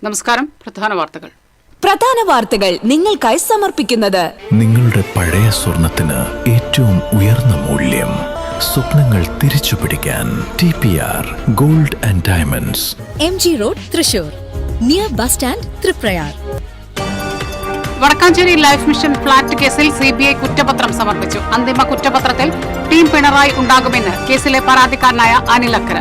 നമസ്കാരം. പ്രധാന വാർത്തകൾ നിങ്ങൾക്കായി സമർപ്പിക്കുന്നത് നിങ്ങളുടെ പഴയ സ്വർണത്തിന് ഏറ്റവും ഉയർന്ന മൂല്യം. സ്വപ്നങ്ങൾ തിരിച്ചുപിടിക്കാൻ TPR gold and diamonds, MG road, Thrissur, near bus stand, Triprayar. Vadakkanchery life mission flat കേസിൽ CBI കുറ്റപത്രം സമർപ്പിച്ചു. അന്തിമ കുറ്റപത്രത്തിൽ ടീം പിണറായി ഉണ്ടാകുമെന്ന് കേസിലെ പരാതിക്കാരനായ അനിൽ അക്കര.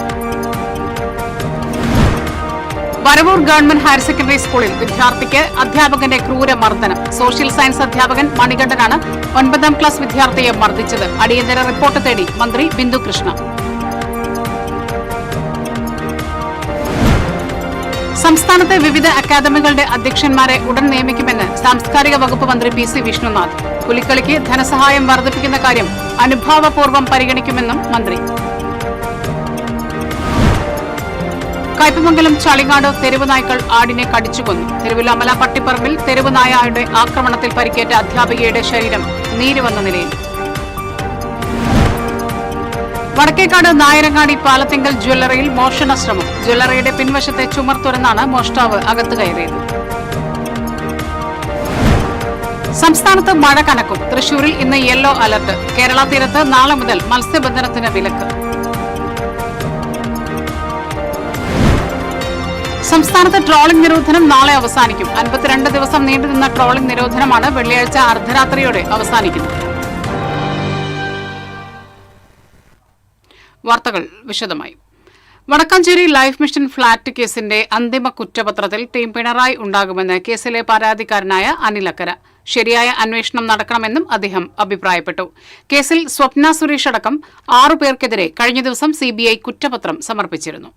വരവൂർ ഗവൺമെന്റ് ഹയർ സെക്കൻഡറി സ്കൂളിൽ വിദ്യാർത്ഥിക്ക് അധ്യാപകന്റെ ക്രൂരമർദ്ദനം. സോഷ്യൽ സയൻസ് അധ്യാപകൻ മണികണ്ഠനാണ് 9ാം ക്ലാസ് വിദ്യാർത്ഥിയെ മർദ്ദിച്ചത്. അടിയന്തര റിപ്പോർട്ട് തേടി മന്ത്രി ബിന്ദു കൃഷ്ണ. സംസ്ഥാനത്തെ വിവിധ അക്കാദമികളുടെ അധ്യക്ഷന്മാരെ ഉടൻ നിയമിക്കുമെന്ന് സാംസ്കാരിക വകുപ്പ് മന്ത്രി PC വിഷ്ണുനാഥ്. പുലിക്കളിക്ക് ധനസഹായം വർദ്ധിപ്പിക്കുന്ന കാര്യം അനുഭാവപൂർവ്വം പരിഗണിക്കുമെന്നും മന്ത്രി. കയ്പമംഗലം ചളിങ്ങാട് തെരുവ് നായ്ക്കൾ ആടിനെ കടിച്ചുകൊന്നു. തിരുവില്ലാമല പട്ടിപ്പറമ്പിൽ തെരുവ് നായയുടെ ആക്രമണത്തിൽ പരിക്കേറ്റ അധ്യാപികയുടെ ശരീരം നീരുവന്ന നിലയിൽ. വടക്കേക്കാട് നായരങ്ങാടി പാലത്തിങ്കൽ ജ്വല്ലറിയിൽ മോഷണ ശ്രമം. ജ്വല്ലറിയുടെ പിൻവശത്തെ ചുമർ തുറന്നാണ് മോഷ്ടാവ് അകത്ത് കയറിയത്. സംസ്ഥാനത്ത് മഴ കനക്കും. തൃശൂരിൽ ഇന്ന് യെല്ലോ അലർട്ട്. കേരള തീരത്ത് നാളെ മുതൽ മത്സ്യബന്ധനത്തിന് വിലക്ക്. സംസ്ഥാനത്ത് ട്രോളിംഗ് നിരോധനം നാളെ അവസാനിക്കും. 52 ദിവസം നീണ്ടുനിന്ന ട്രോളിംഗ് നിരോധനമാണ് വെള്ളിയാഴ്ച അർദ്ധരാത്രിയോടെ അവസാനിക്കുന്നത്. വാർത്തകൾ വിശദമായി. വടക്കാഞ്ചേരി ലൈഫ് മിഷൻ ഫ്ളാറ്റ് കേസിന്റെ അന്തിമ കുറ്റപത്രത്തിൽ ടീം പിണറായി ഉണ്ടാകുമെന്ന് കേസിലെ പരാതിക്കാരനായ അനിൽ അക്കര. ശരിയായ അന്വേഷണം നടക്കണമെന്നും അദ്ദേഹം അഭിപ്രായപ്പെട്ടു. കേസിൽ സ്വപ്ന സുരേഷ് അടക്കം 6 പേർക്കെതിരെ കഴിഞ്ഞ ദിവസം CBI കുറ്റപത്രം സമർപ്പിച്ചിരുന്നു.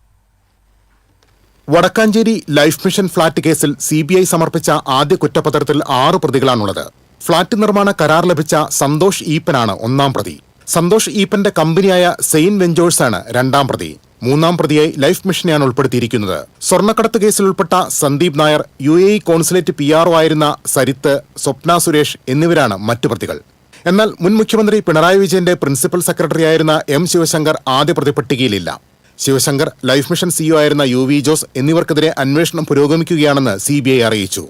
വടക്കാഞ്ചേരി ലൈഫ് മിഷൻ ഫ്ളാറ്റ് കേസിൽ CBI സമർപ്പിച്ച ആദ്യ കുറ്റപത്രത്തിൽ 6 പ്രതികളാണുള്ളത്. ഫ്ളാറ്റ് നിർമ്മാണ കരാർ ലഭിച്ച സന്തോഷ് ഈപ്പനാണ് 1ാം പ്രതി. സന്തോഷ് ഈപ്പന്റെ കമ്പനിയായ സെയിൻ വെഞ്ചേഴ്സാണ് 2ാം പ്രതി. 3ാം പ്രതിയായി ലൈഫ് മിഷനെയാണ് ഉൾപ്പെടുത്തിയിരിക്കുന്നത്. സ്വർണ്ണക്കടത്ത് കേസിൽ ഉൾപ്പെട്ട Sandeep Nair, UAE consulate PRO ആയിരുന്ന സരിത്ത്, സ്വപ്ന സുരേഷ് എന്നിവരാണ് മറ്റു പ്രതികൾ. എന്നാൽ മുൻ മുഖ്യമന്ത്രി പിണറായി വിജയന്റെ പ്രിൻസിപ്പൽ സെക്രട്ടറിയായിരുന്ന M ശിവശങ്കർ ആദ്യ പ്രതി പട്ടികയിലില്ല. ശിവശങ്കർ, ലൈഫ് മിഷൻ CEO ആയിരുന്ന UV ജോസ് എന്നിവർക്കെതിരെ അന്വേഷണം പുരോഗമിക്കുകയാണെന്ന് CBI അറിയിച്ചു.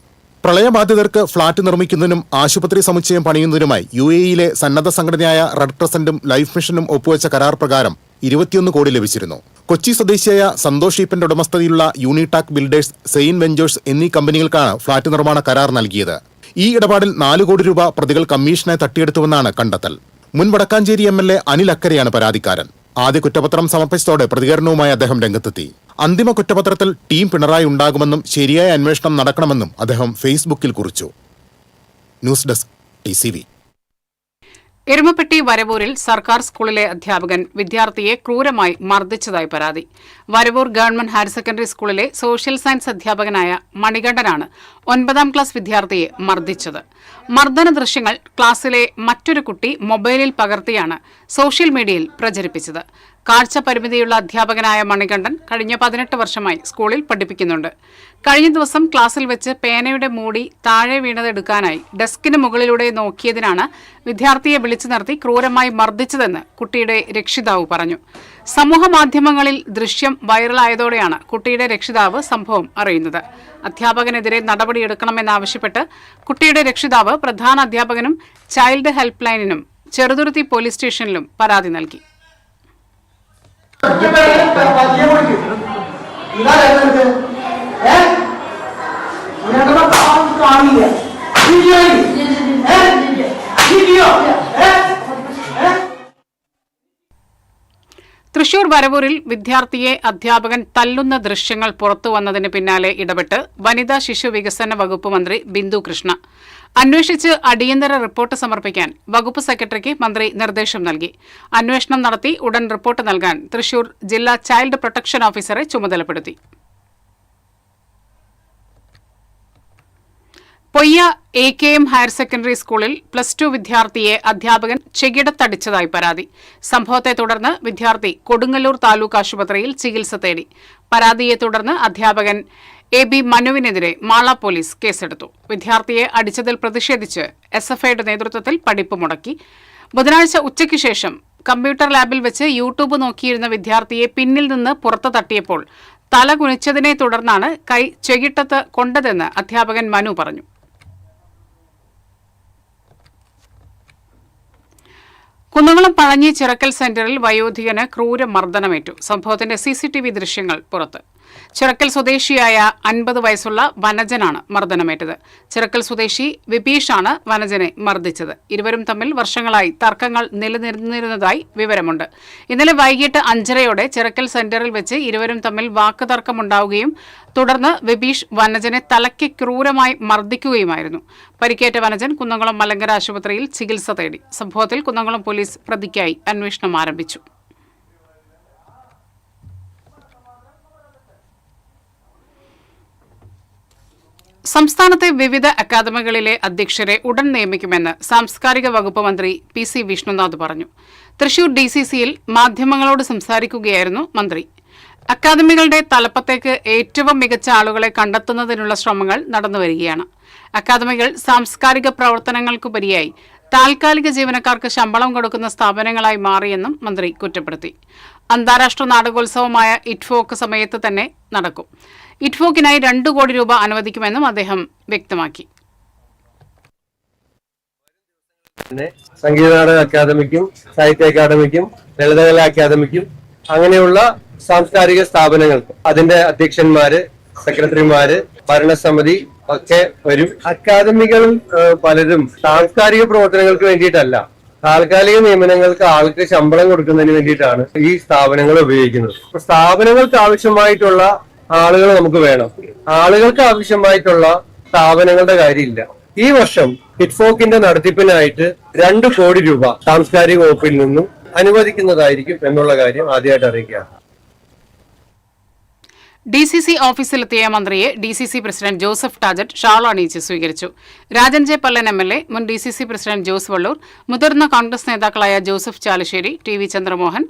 പ്രളയബാധിതർക്ക് ഫ്ളാറ്റ് നിർമ്മിക്കുന്നതിനും ആശുപത്രി സമുച്ചയം പണിയുന്നതിനുമായി UAEയിലെ സന്നദ്ധ സംഘടനയായ റെഡ് ക്രസന്റും ലൈഫ് മിഷനും ഒപ്പുവെച്ച കരാർ പ്രകാരം 21 കോടി ലഭിച്ചിരുന്നു. കൊച്ചി സ്വദേശിയായ സന്തോഷ് ഈപ്പന്റെ ഉടമസ്ഥതയിലുള്ള യൂണിടാക് ബിൽഡേഴ്സ്, സെയിൻ വെഞ്ചേഴ്സ് എന്നീ കമ്പനികൾക്കാണ് ഫ്ളാറ്റ് നിർമ്മാണ കരാർ നൽകിയത്. ഈ ഇടപാടിൽ 4 കോടി രൂപ പ്രതികൾ കമ്മീഷനായി തട്ടിയെടുത്തുവെന്നാണ് കണ്ടെത്തൽ. മുൻ വടക്കാഞ്ചേരി MLA അനിൽ അക്കരയാണ് പരാതിക്കാരൻ. ആദ്യ കുറ്റപത്രം സമർപ്പിച്ചതോടെ പ്രതികരണവുമായി അദ്ദേഹം രംഗത്തെത്തി. അന്തിമ കുറ്റപത്രത്തിൽ ടീം പിണറായി ഉണ്ടാകുമെന്നും ശരിയായ അന്വേഷണം നടക്കണമെന്നും അദ്ദേഹം ഫേസ്ബുക്കിൽ കുറിച്ചു. News desk TCV. എരുമപ്പെട്ടി വരവൂരിൽ സർക്കാർ സ്കൂളിലെ അധ്യാപകൻ വിദ്യാർത്ഥിയെ ക്രൂരമായി മർദ്ദിച്ചതായി പരാതി. വരവൂർ ഗവൺമെന്റ് ഹയർ സെക്കൻഡറി സ്കൂളിലെ സോഷ്യൽ സയൻസ് അധ്യാപകനായ മണികണ്ഠനാണ് 9ാം ക്ലാസ് വിദ്യാർത്ഥിയെ മർദ്ദിച്ചത്. മർദ്ദന ദൃശ്യങ്ങൾ ക്ലാസ്സിലെ മറ്റൊരു കുട്ടി മൊബൈലിൽ പകർത്തിയാണ് സോഷ്യൽ മീഡിയയിൽ പ്രചരിപ്പിച്ചത്. കാഴ്ച പരിമിതിയുള്ള അധ്യാപകനായ മണികണ്ഠൻ കഴിഞ്ഞ 18 വർഷമായി സ്കൂളിൽ പഠിപ്പിക്കുന്നുണ്ട്. കഴിഞ്ഞ ദിവസം ക്ലാസ്സിൽ വെച്ച് പേനയുടെ മൂടി താഴെ വീണതെടുക്കാനായി ഡെസ്കിന് മുകളിലൂടെ നോക്കിയതിനാണ് വിദ്യാർത്ഥിയെ വിളിച്ചു നിർത്തി ക്രൂരമായി മർദ്ദിച്ചതെന്ന് കുട്ടിയുടെ രക്ഷിതാവ് പറഞ്ഞു. സമൂഹമാധ്യമങ്ങളിൽ ദൃശ്യം വൈറലായതോടെയാണ് കുട്ടിയുടെ രക്ഷിതാവ് സംഭവം അറിയുന്നത്. അധ്യാപകനെതിരെ നടപടിയെടുക്കണമെന്നാവശ്യപ്പെട്ട് കുട്ടിയുടെ രക്ഷിതാവ് പ്രധാന അധ്യാപകനും ചൈൽഡ് ഹെൽപ്പ് ലൈനിനും ചെറുതുരുത്തി പോലീസ് സ്റ്റേഷനിലും പരാതി നൽകി. തൃശൂർ വരവൂരിൽ വിദ്യാർത്ഥിയെ അധ്യാപകൻ തല്ലുന്ന ദൃശ്യങ്ങൾ പുറത്തുവന്നതിന് പിന്നാലെ ഇടപെട്ട് വനിതാ ശിശു വികസന വകുപ്പ് മന്ത്രി ബിന്ദു കൃഷ്ണ. അന്വേഷിച്ച് അടിയന്തര റിപ്പോർട്ട് സമർപ്പിക്കാൻ വകുപ്പ് സെക്രട്ടറിക്ക് മന്ത്രി നിർദ്ദേശം നൽകി. അന്വേഷണം നടത്തി ഉടൻ റിപ്പോർട്ട് നൽകാൻ തൃശൂർ ജില്ലാ ചൈൽഡ് പ്രൊട്ടക്ഷൻ ഓഫീസറെ ചുമതലപ്പെടുത്തി. പൊയ്യ AKM ഹയർ സെക്കൻഡറി സ്കൂളിൽ +2 വിദ്യാർത്ഥിയെ അധ്യാപകൻ ചെകിടത്തടിച്ചതായി പരാതി. സംഭവത്തെ തുടർന്ന് വിദ്യാർത്ഥി കൊടുങ്ങല്ലൂർ താലൂക്ക് ആശുപത്രിയിൽ ചികിത്സ തേടി. പരാതിയെ തുടർന്ന് അധ്യാപകൻ AB മനുവിനെതിരെ മാള പോലീസ് കേസെടുത്തു. വിദ്യാർത്ഥിയെ അടിച്ചതിൽ പ്രതിഷേധിച്ച് SFIയുടെ നേതൃത്വത്തിൽ പഠിപ്പ് മുടക്കി. ബുധനാഴ്ച ഉച്ചയ്ക്ക് ശേഷം കമ്പ്യൂട്ടർ ലാബിൽ വെച്ച് യൂട്യൂബ് നോക്കിയിരുന്ന വിദ്യാർത്ഥിയെ പിന്നിൽ നിന്ന് പുറത്തു തട്ടിയപ്പോൾ തല കുനിച്ചതിനെ തുടർന്നാണ് കൈ ചെകിട്ടത്ത് കൊണ്ടതെന്ന് അധ്യാപകൻ മനു പറഞ്ഞു. കുന്നംകുളം പഴഞ്ഞി ചിറക്കൽ സെന്ററിൽ വയോധികന് ക്രൂരമർദ്ദനമേറ്റു. സംഭവത്തിന്റെ CCTV ദൃശ്യങ്ങൾ പുറത്ത്. ചിറക്കൽ സ്വദേശിയായ 50 വയസ്സുള്ള വനജനാണ് മർദ്ദനമേറ്റത്. ചിറക്കൽ സ്വദേശി വിപീഷാണ് വനജനെ മർദ്ദിച്ചത്. ഇരുവരും തമ്മിൽ വർഷങ്ങളായി തർക്കങ്ങൾ നിലനിന്നിരുന്നതായി വിവരമുണ്ട്. ഇന്നലെ വൈകിട്ട് 5:30 ചിറക്കൽ സെന്ററിൽ വെച്ച് ഇരുവരും തമ്മിൽ വാക്കുതർക്കമുണ്ടാവുകയും തുടർന്ന് വിപീഷ് വനജനെ തലയ്ക്ക് ക്രൂരമായി മർദ്ദിക്കുകയുമായിരുന്നു. പരിക്കേറ്റ വനജൻ കുന്നംകുളം മലങ്കര ആശുപത്രിയിൽ ചികിത്സ തേടി. സംഭവത്തിൽ കുന്നംകുളം പോലീസ് പ്രതിക്കായി അന്വേഷണം ആരംഭിച്ചു. സംസ്ഥാനത്തെ വിവിധ അക്കാദമികളിലെ അധ്യക്ഷരെ ഉടൻ നിയമിക്കുമെന്ന് സാംസ്കാരിക വകുപ്പ് മന്ത്രി PC വിഷ്ണുനാഥ് പറഞ്ഞു. തൃശൂർ DCCയിൽ മാധ്യമങ്ങളോട് സംസാരിക്കുകയായിരുന്നു മന്ത്രി. അക്കാദമികളുടെ തലപ്പത്തേക്ക് ഏറ്റവും മികച്ച ആളുകളെ കണ്ടെത്തുന്നതിനുള്ള ശ്രമങ്ങൾ നടന്നുവരികയാണ്. അക്കാദമികൾ സാംസ്കാരിക പ്രവർത്തനങ്ങൾക്കുപരിയായി താൽക്കാലിക ജീവനക്കാർക്ക് ശമ്പളം കൊടുക്കുന്ന സ്ഥാപനങ്ങളായി മാറിയെന്നും മന്ത്രി കുറ്റപ്പെടുത്തി. അന്താരാഷ്ട്ര നാടകോത്സവമായ ഇറ്റ്ഫോക്ക് സമയത്ത് തന്നെ നടക്കും. ഇറ്റ്ഫോക്കിനായി 2 കോടി രൂപ അനുവദിക്കുമെന്നും അദ്ദേഹം വ്യക്തമാക്കി. സംഗീത നാടക അക്കാദമിക്കും സാഹിത്യ അക്കാദമിക്കും ലളിതകലാ അക്കാദമിക്കും അങ്ങനെയുള്ള സാംസ്കാരിക സ്ഥാപനങ്ങൾക്ക് അതിന്റെ അധ്യക്ഷന്മാര്, സെക്രട്ടറിമാര്, ഭരണസമിതി ഒക്കെ വരും. അക്കാദമികളിൽ പലരും സാംസ്കാരിക പ്രവർത്തനങ്ങൾക്ക് വേണ്ടിയിട്ടല്ല, താൽക്കാലിക നിയമനങ്ങൾക്ക് ആൾക്ക് ശമ്പളം കൊടുക്കുന്നതിന് വേണ്ടിയിട്ടാണ് ഈ സ്ഥാപനങ്ങൾ ഉപയോഗിക്കുന്നത്. സ്ഥാപനങ്ങൾക്ക് ആവശ്യമായിട്ടുള്ള ആളുകൾ നമുക്ക് വേണം. ആളുകൾക്ക് ആവശ്യമായിട്ടുള്ള സ്ഥാപനങ്ങളുടെ കാര്യമില്ല. ഈ വർഷം ഇറ്റ്ഫോക്കിന്റെ നടത്തിപ്പിനായിട്ട് 2 കോടി രൂപ സാംസ്കാരിക വകുപ്പിൽ നിന്നും അനുവദിക്കുന്നതായിരിക്കും എന്നുള്ള കാര്യം ആദ്യമായിട്ട് അറിയിക്കുകയാണ്. DCC ഓഫീസിലെത്തിയ മന്ത്രിയെ DCC പ്രസിഡന്റ് ജോസഫ് ടാജറ്റ് ഷാൾ അണിയിച്ച് സ്വീകരിച്ചു. രാജൻ ജെ പല്ലൻ MLA, മുൻ DCC പ്രസിഡന്റ് ജോസ് വള്ളൂർ, മുതിർന്ന കോൺഗ്രസ് നേതാക്കളായ ജോസഫ് ചാലശ്ശേരി, TV ചന്ദ്രമോഹൻ,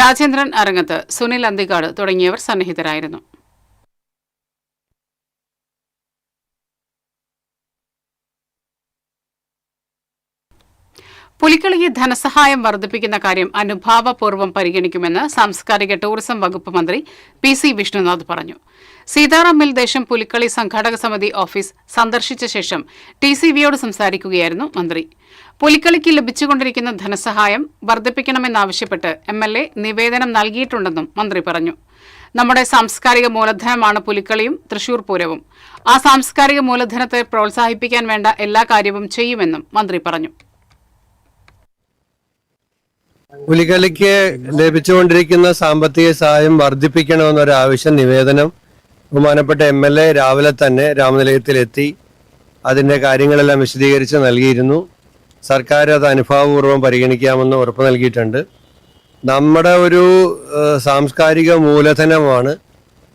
രാജേന്ദ്രൻ അരങ്ങത്ത്, സുനിൽ അന്തിക്കാട് തുടങ്ങിയവർ സന്നിഹിതരായിരുന്നു. പുലിക്കളിക്ക് ധനസഹായം വർദ്ധിപ്പിക്കുന്ന കാര്യം അനുഭാവപൂർവ്വം പരിഗണിക്കുമെന്ന് സാംസ്കാരിക ടൂറിസം വകുപ്പ് മന്ത്രി PC വിഷ്ണുനാഥ് പറഞ്ഞു. സീതാറാം മിൽ ദേശം പുലിക്കളി സംഘാടക സമിതി ഓഫീസ് സന്ദർശിച്ച ശേഷം TCVയോട് സംസാരിക്കുകയായിരുന്നു മന്ത്രി. പുലിക്കളിക്ക് ലഭിച്ചുകൊണ്ടിരിക്കുന്ന ധനസഹായം വർദ്ധിപ്പിക്കണമെന്നാവശ്യപ്പെട്ട് MLA നിവേദനം നൽകിയിട്ടുണ്ടെന്നും മന്ത്രി പറഞ്ഞു. നമ്മുടെ സാംസ്കാരിക മൂലധനമാണ് പുലിക്കളിയും തൃശൂർ പൂരവും. ആ സാംസ്കാരിക മൂലധനത്തെ പ്രോത്സാഹിപ്പിക്കാൻ വേണ്ട എല്ലാ കാര്യവും ചെയ്യുമെന്നും മന്ത്രി പറഞ്ഞു. പുലിക്കളിക്ക് ലഭിച്ചുകൊണ്ടിരിക്കുന്ന സാമ്പത്തിക സഹായം വർദ്ധിപ്പിക്കണമെന്നൊരാവശ്യം നിവേദനം ബഹുമാനപ്പെട്ട MLA രാവിലെ തന്നെ രാമനിലയത്തിലെത്തി അതിന്റെ കാര്യങ്ങളെല്ലാം വിശദീകരിച്ച് നൽകിയിരുന്നു. സർക്കാർ അത് അനുഭാവപൂർവ്വം പരിഗണിക്കാമെന്ന് ഉറപ്പ് നൽകിയിട്ടുണ്ട്. നമ്മുടെ ഒരു സാംസ്കാരിക മൂലധനമാണ്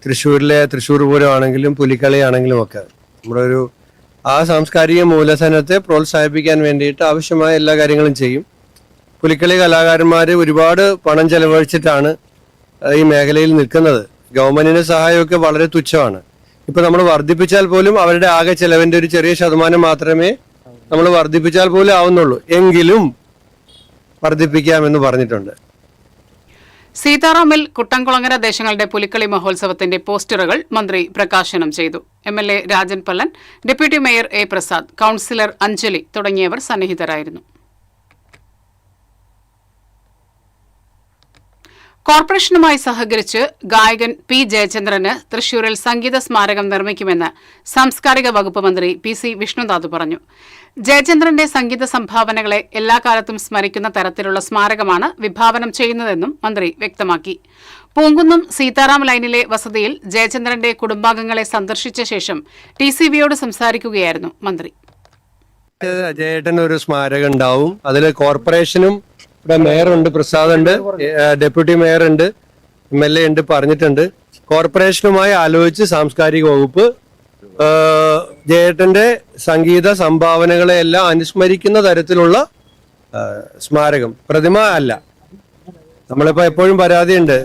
തൃശ്ശൂരിലെ തൃശ്ശൂർ പൂരമാണെങ്കിലും പുലിക്കളി ആണെങ്കിലും ഒക്കെ. നമ്മുടെ ഒരു ആ സാംസ്കാരിക മൂലധനത്തെ പ്രോത്സാഹിപ്പിക്കാൻ വേണ്ടിയിട്ട് ആവശ്യമായ എല്ലാ കാര്യങ്ങളും ചെയ്യും. പുലിക്കളി കലാകാരന്മാർ ഒരുപാട് പണം ചെലവഴിച്ചിട്ടാണ് ഈ മേഖലയിൽ നിൽക്കുന്നത്. ഗവൺമെന്റിന്റെ സഹായമൊക്കെ വളരെ തുച്ഛമാണ്. ഇപ്പൊ നമ്മൾ വർദ്ധിപ്പിച്ചാൽ പോലും അവരുടെ ആകെ ചെലവിന്റെ ഒരു ചെറിയ ശതമാനം മാത്രമേ നമ്മൾ വർദ്ധിപ്പിച്ചാൽ പോലും ആവുന്നുള്ളൂ. എങ്കിലും വർദ്ധിപ്പിക്കാമെന്ന് പറഞ്ഞിട്ടുണ്ട്. സീതാറാമിൽ കുട്ടംകുളങ്ങര ദേശങ്ങളുടെ പുലിക്കളി മഹോത്സവത്തിന്റെ പോസ്റ്ററുകൾ മന്ത്രി പ്രകാശനം ചെയ്തു. MLA Rajan Pallan, deputy mayor A Prasad, councillor Anjali തുടങ്ങിയവർ സന്നിഹിതരായിരുന്നു. കോർപ്പറേഷനുമായി സഹകരിച്ച് ഗായകൻ P ജയചന്ദ്രന് തൃശൂരിൽ സംഗീത സ്മാരകം നിർമ്മിക്കുമെന്ന് സാംസ്കാരിക വകുപ്പ് മന്ത്രി PC വിഷ്ണുനാഥ് പറഞ്ഞു. ജയചന്ദ്രന്റെ സംഗീത സംഭാവനകളെ എല്ലാ കാലത്തും സ്മരിക്കുന്ന തരത്തിലുള്ള സ്മാരകമാണ് വിഭാവനം ചെയ്യുന്നതെന്നും മന്ത്രി വ്യക്തമാക്കി. പൂങ്കുന്നം സീതാറാം ലൈനിലെ വസതിയിൽ ജയചന്ദ്രന്റെ കുടുംബാംഗങ്ങളെ സന്ദർശിച്ച ശേഷം TCVയോട് സംസാരിക്കുകയായിരുന്നു മന്ത്രി. ജയേട്ടന് ഒരു സ്മാരകം ഉണ്ടാവും. അതിൽ കോർപ്പറേഷനും ഇവിടെ മേയറുണ്ട്, പ്രസാദ് ഉണ്ട്, ഡെപ്യൂട്ടി മേയർ ഉണ്ട്, MLA ഉണ്ട്, പറഞ്ഞിട്ടുണ്ട്. കോർപ്പറേഷനുമായി ആലോചിച്ച് സാംസ്കാരിക വകുപ്പ് ജയേട്ടന്റെ സംഗീത സംഭാവനകളെ എല്ലാം അനുസ്മരിക്കുന്ന തരത്തിലുള്ള സ്മാരകം, പ്രതിമ അല്ല. നമ്മളിപ്പോ എപ്പോഴും പരാതിയുണ്ട്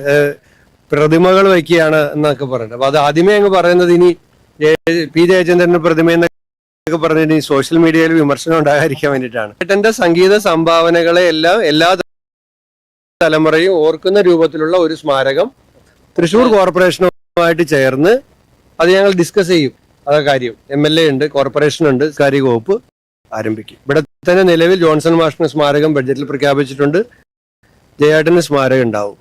പ്രതിമകൾ വയ്ക്കുകയാണ് എന്നൊക്കെ പറഞ്ഞിട്ട്. അപ്പൊ അത് ആദ്യമേ അങ്ങ് പറയുന്നത് ഇനി P ജയചന്ദ്രന്റെ പ്രതിമയെന്ന് പറഞ്ഞിട്ട് ഈ സോഷ്യൽ മീഡിയയിൽ വിമർശനം ഉണ്ടാകാതിരിക്കാൻ വേണ്ടിയിട്ടാണ്. ചേട്ടന്റെ സംഗീത സംഭാവനകളെ എല്ലാം എല്ലാ തലമുറയും ഓർക്കുന്ന രൂപത്തിലുള്ള ഒരു സ്മാരകം തൃശ്ശൂർ കോർപ്പറേഷനും സംഘവുമായിട്ട് ചേർന്ന് അത് ഞങ്ങൾ ഡിസ്കസ് ചെയ്യും. അതാ കാര്യം. MLA ഉണ്ട്, കോർപ്പറേഷൻ ഉണ്ട്, സാംസ്കാരിക വകുപ്പ് ആരംഭിക്കും. ഇവിടെ തന്നെ നിലവിൽ ജോൺസൺ മാഷിന് സ്മാരകം ബഡ്ജറ്റിൽ പ്രഖ്യാപിച്ചിട്ടുണ്ട്. ജയാട്ടന് സ്മാരകം ഉണ്ടാവും.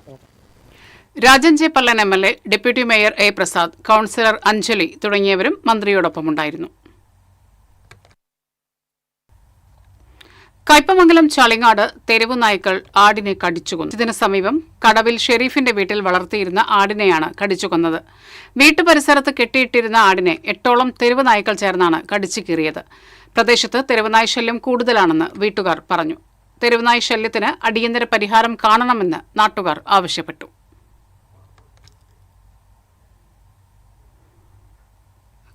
Rajan J Pallan MLA, deputy mayor A. Prasad, councillor Anjali തുടങ്ങിയവരും മന്ത്രിയോടൊപ്പമുണ്ടായിരുന്നു. കയ്പമംഗലം ചളിങ്ങാട് തെരുവു നായ്ക്കൾ ആടിനെ കടിച്ചുകൊന്നു. ഇതിന് സമീപം കടവിൽ ഷെരീഫിന്റെ വീട്ടിൽ വളർത്തിയിരുന്ന ആടിനെയാണ് കടിച്ചുകൊന്നത്. വീട്ടുപരിസരത്ത് കെട്ടിയിട്ടിരുന്ന ആടിനെ 8ഓളം തെരുവു നായ്ക്കൾ ചേർന്നാണ് കടിച്ചു കീറിയത്. പ്രദേശത്ത് തെരുവുനായ് ശല്യം കൂടുതലാണെന്ന് വീട്ടുകാർ പറഞ്ഞു. തെരുവുനായ് ശല്യത്തിന് അടിയന്തര പരിഹാരം കാണണമെന്ന് നാട്ടുകാർ ആവശ്യപ്പെട്ടു.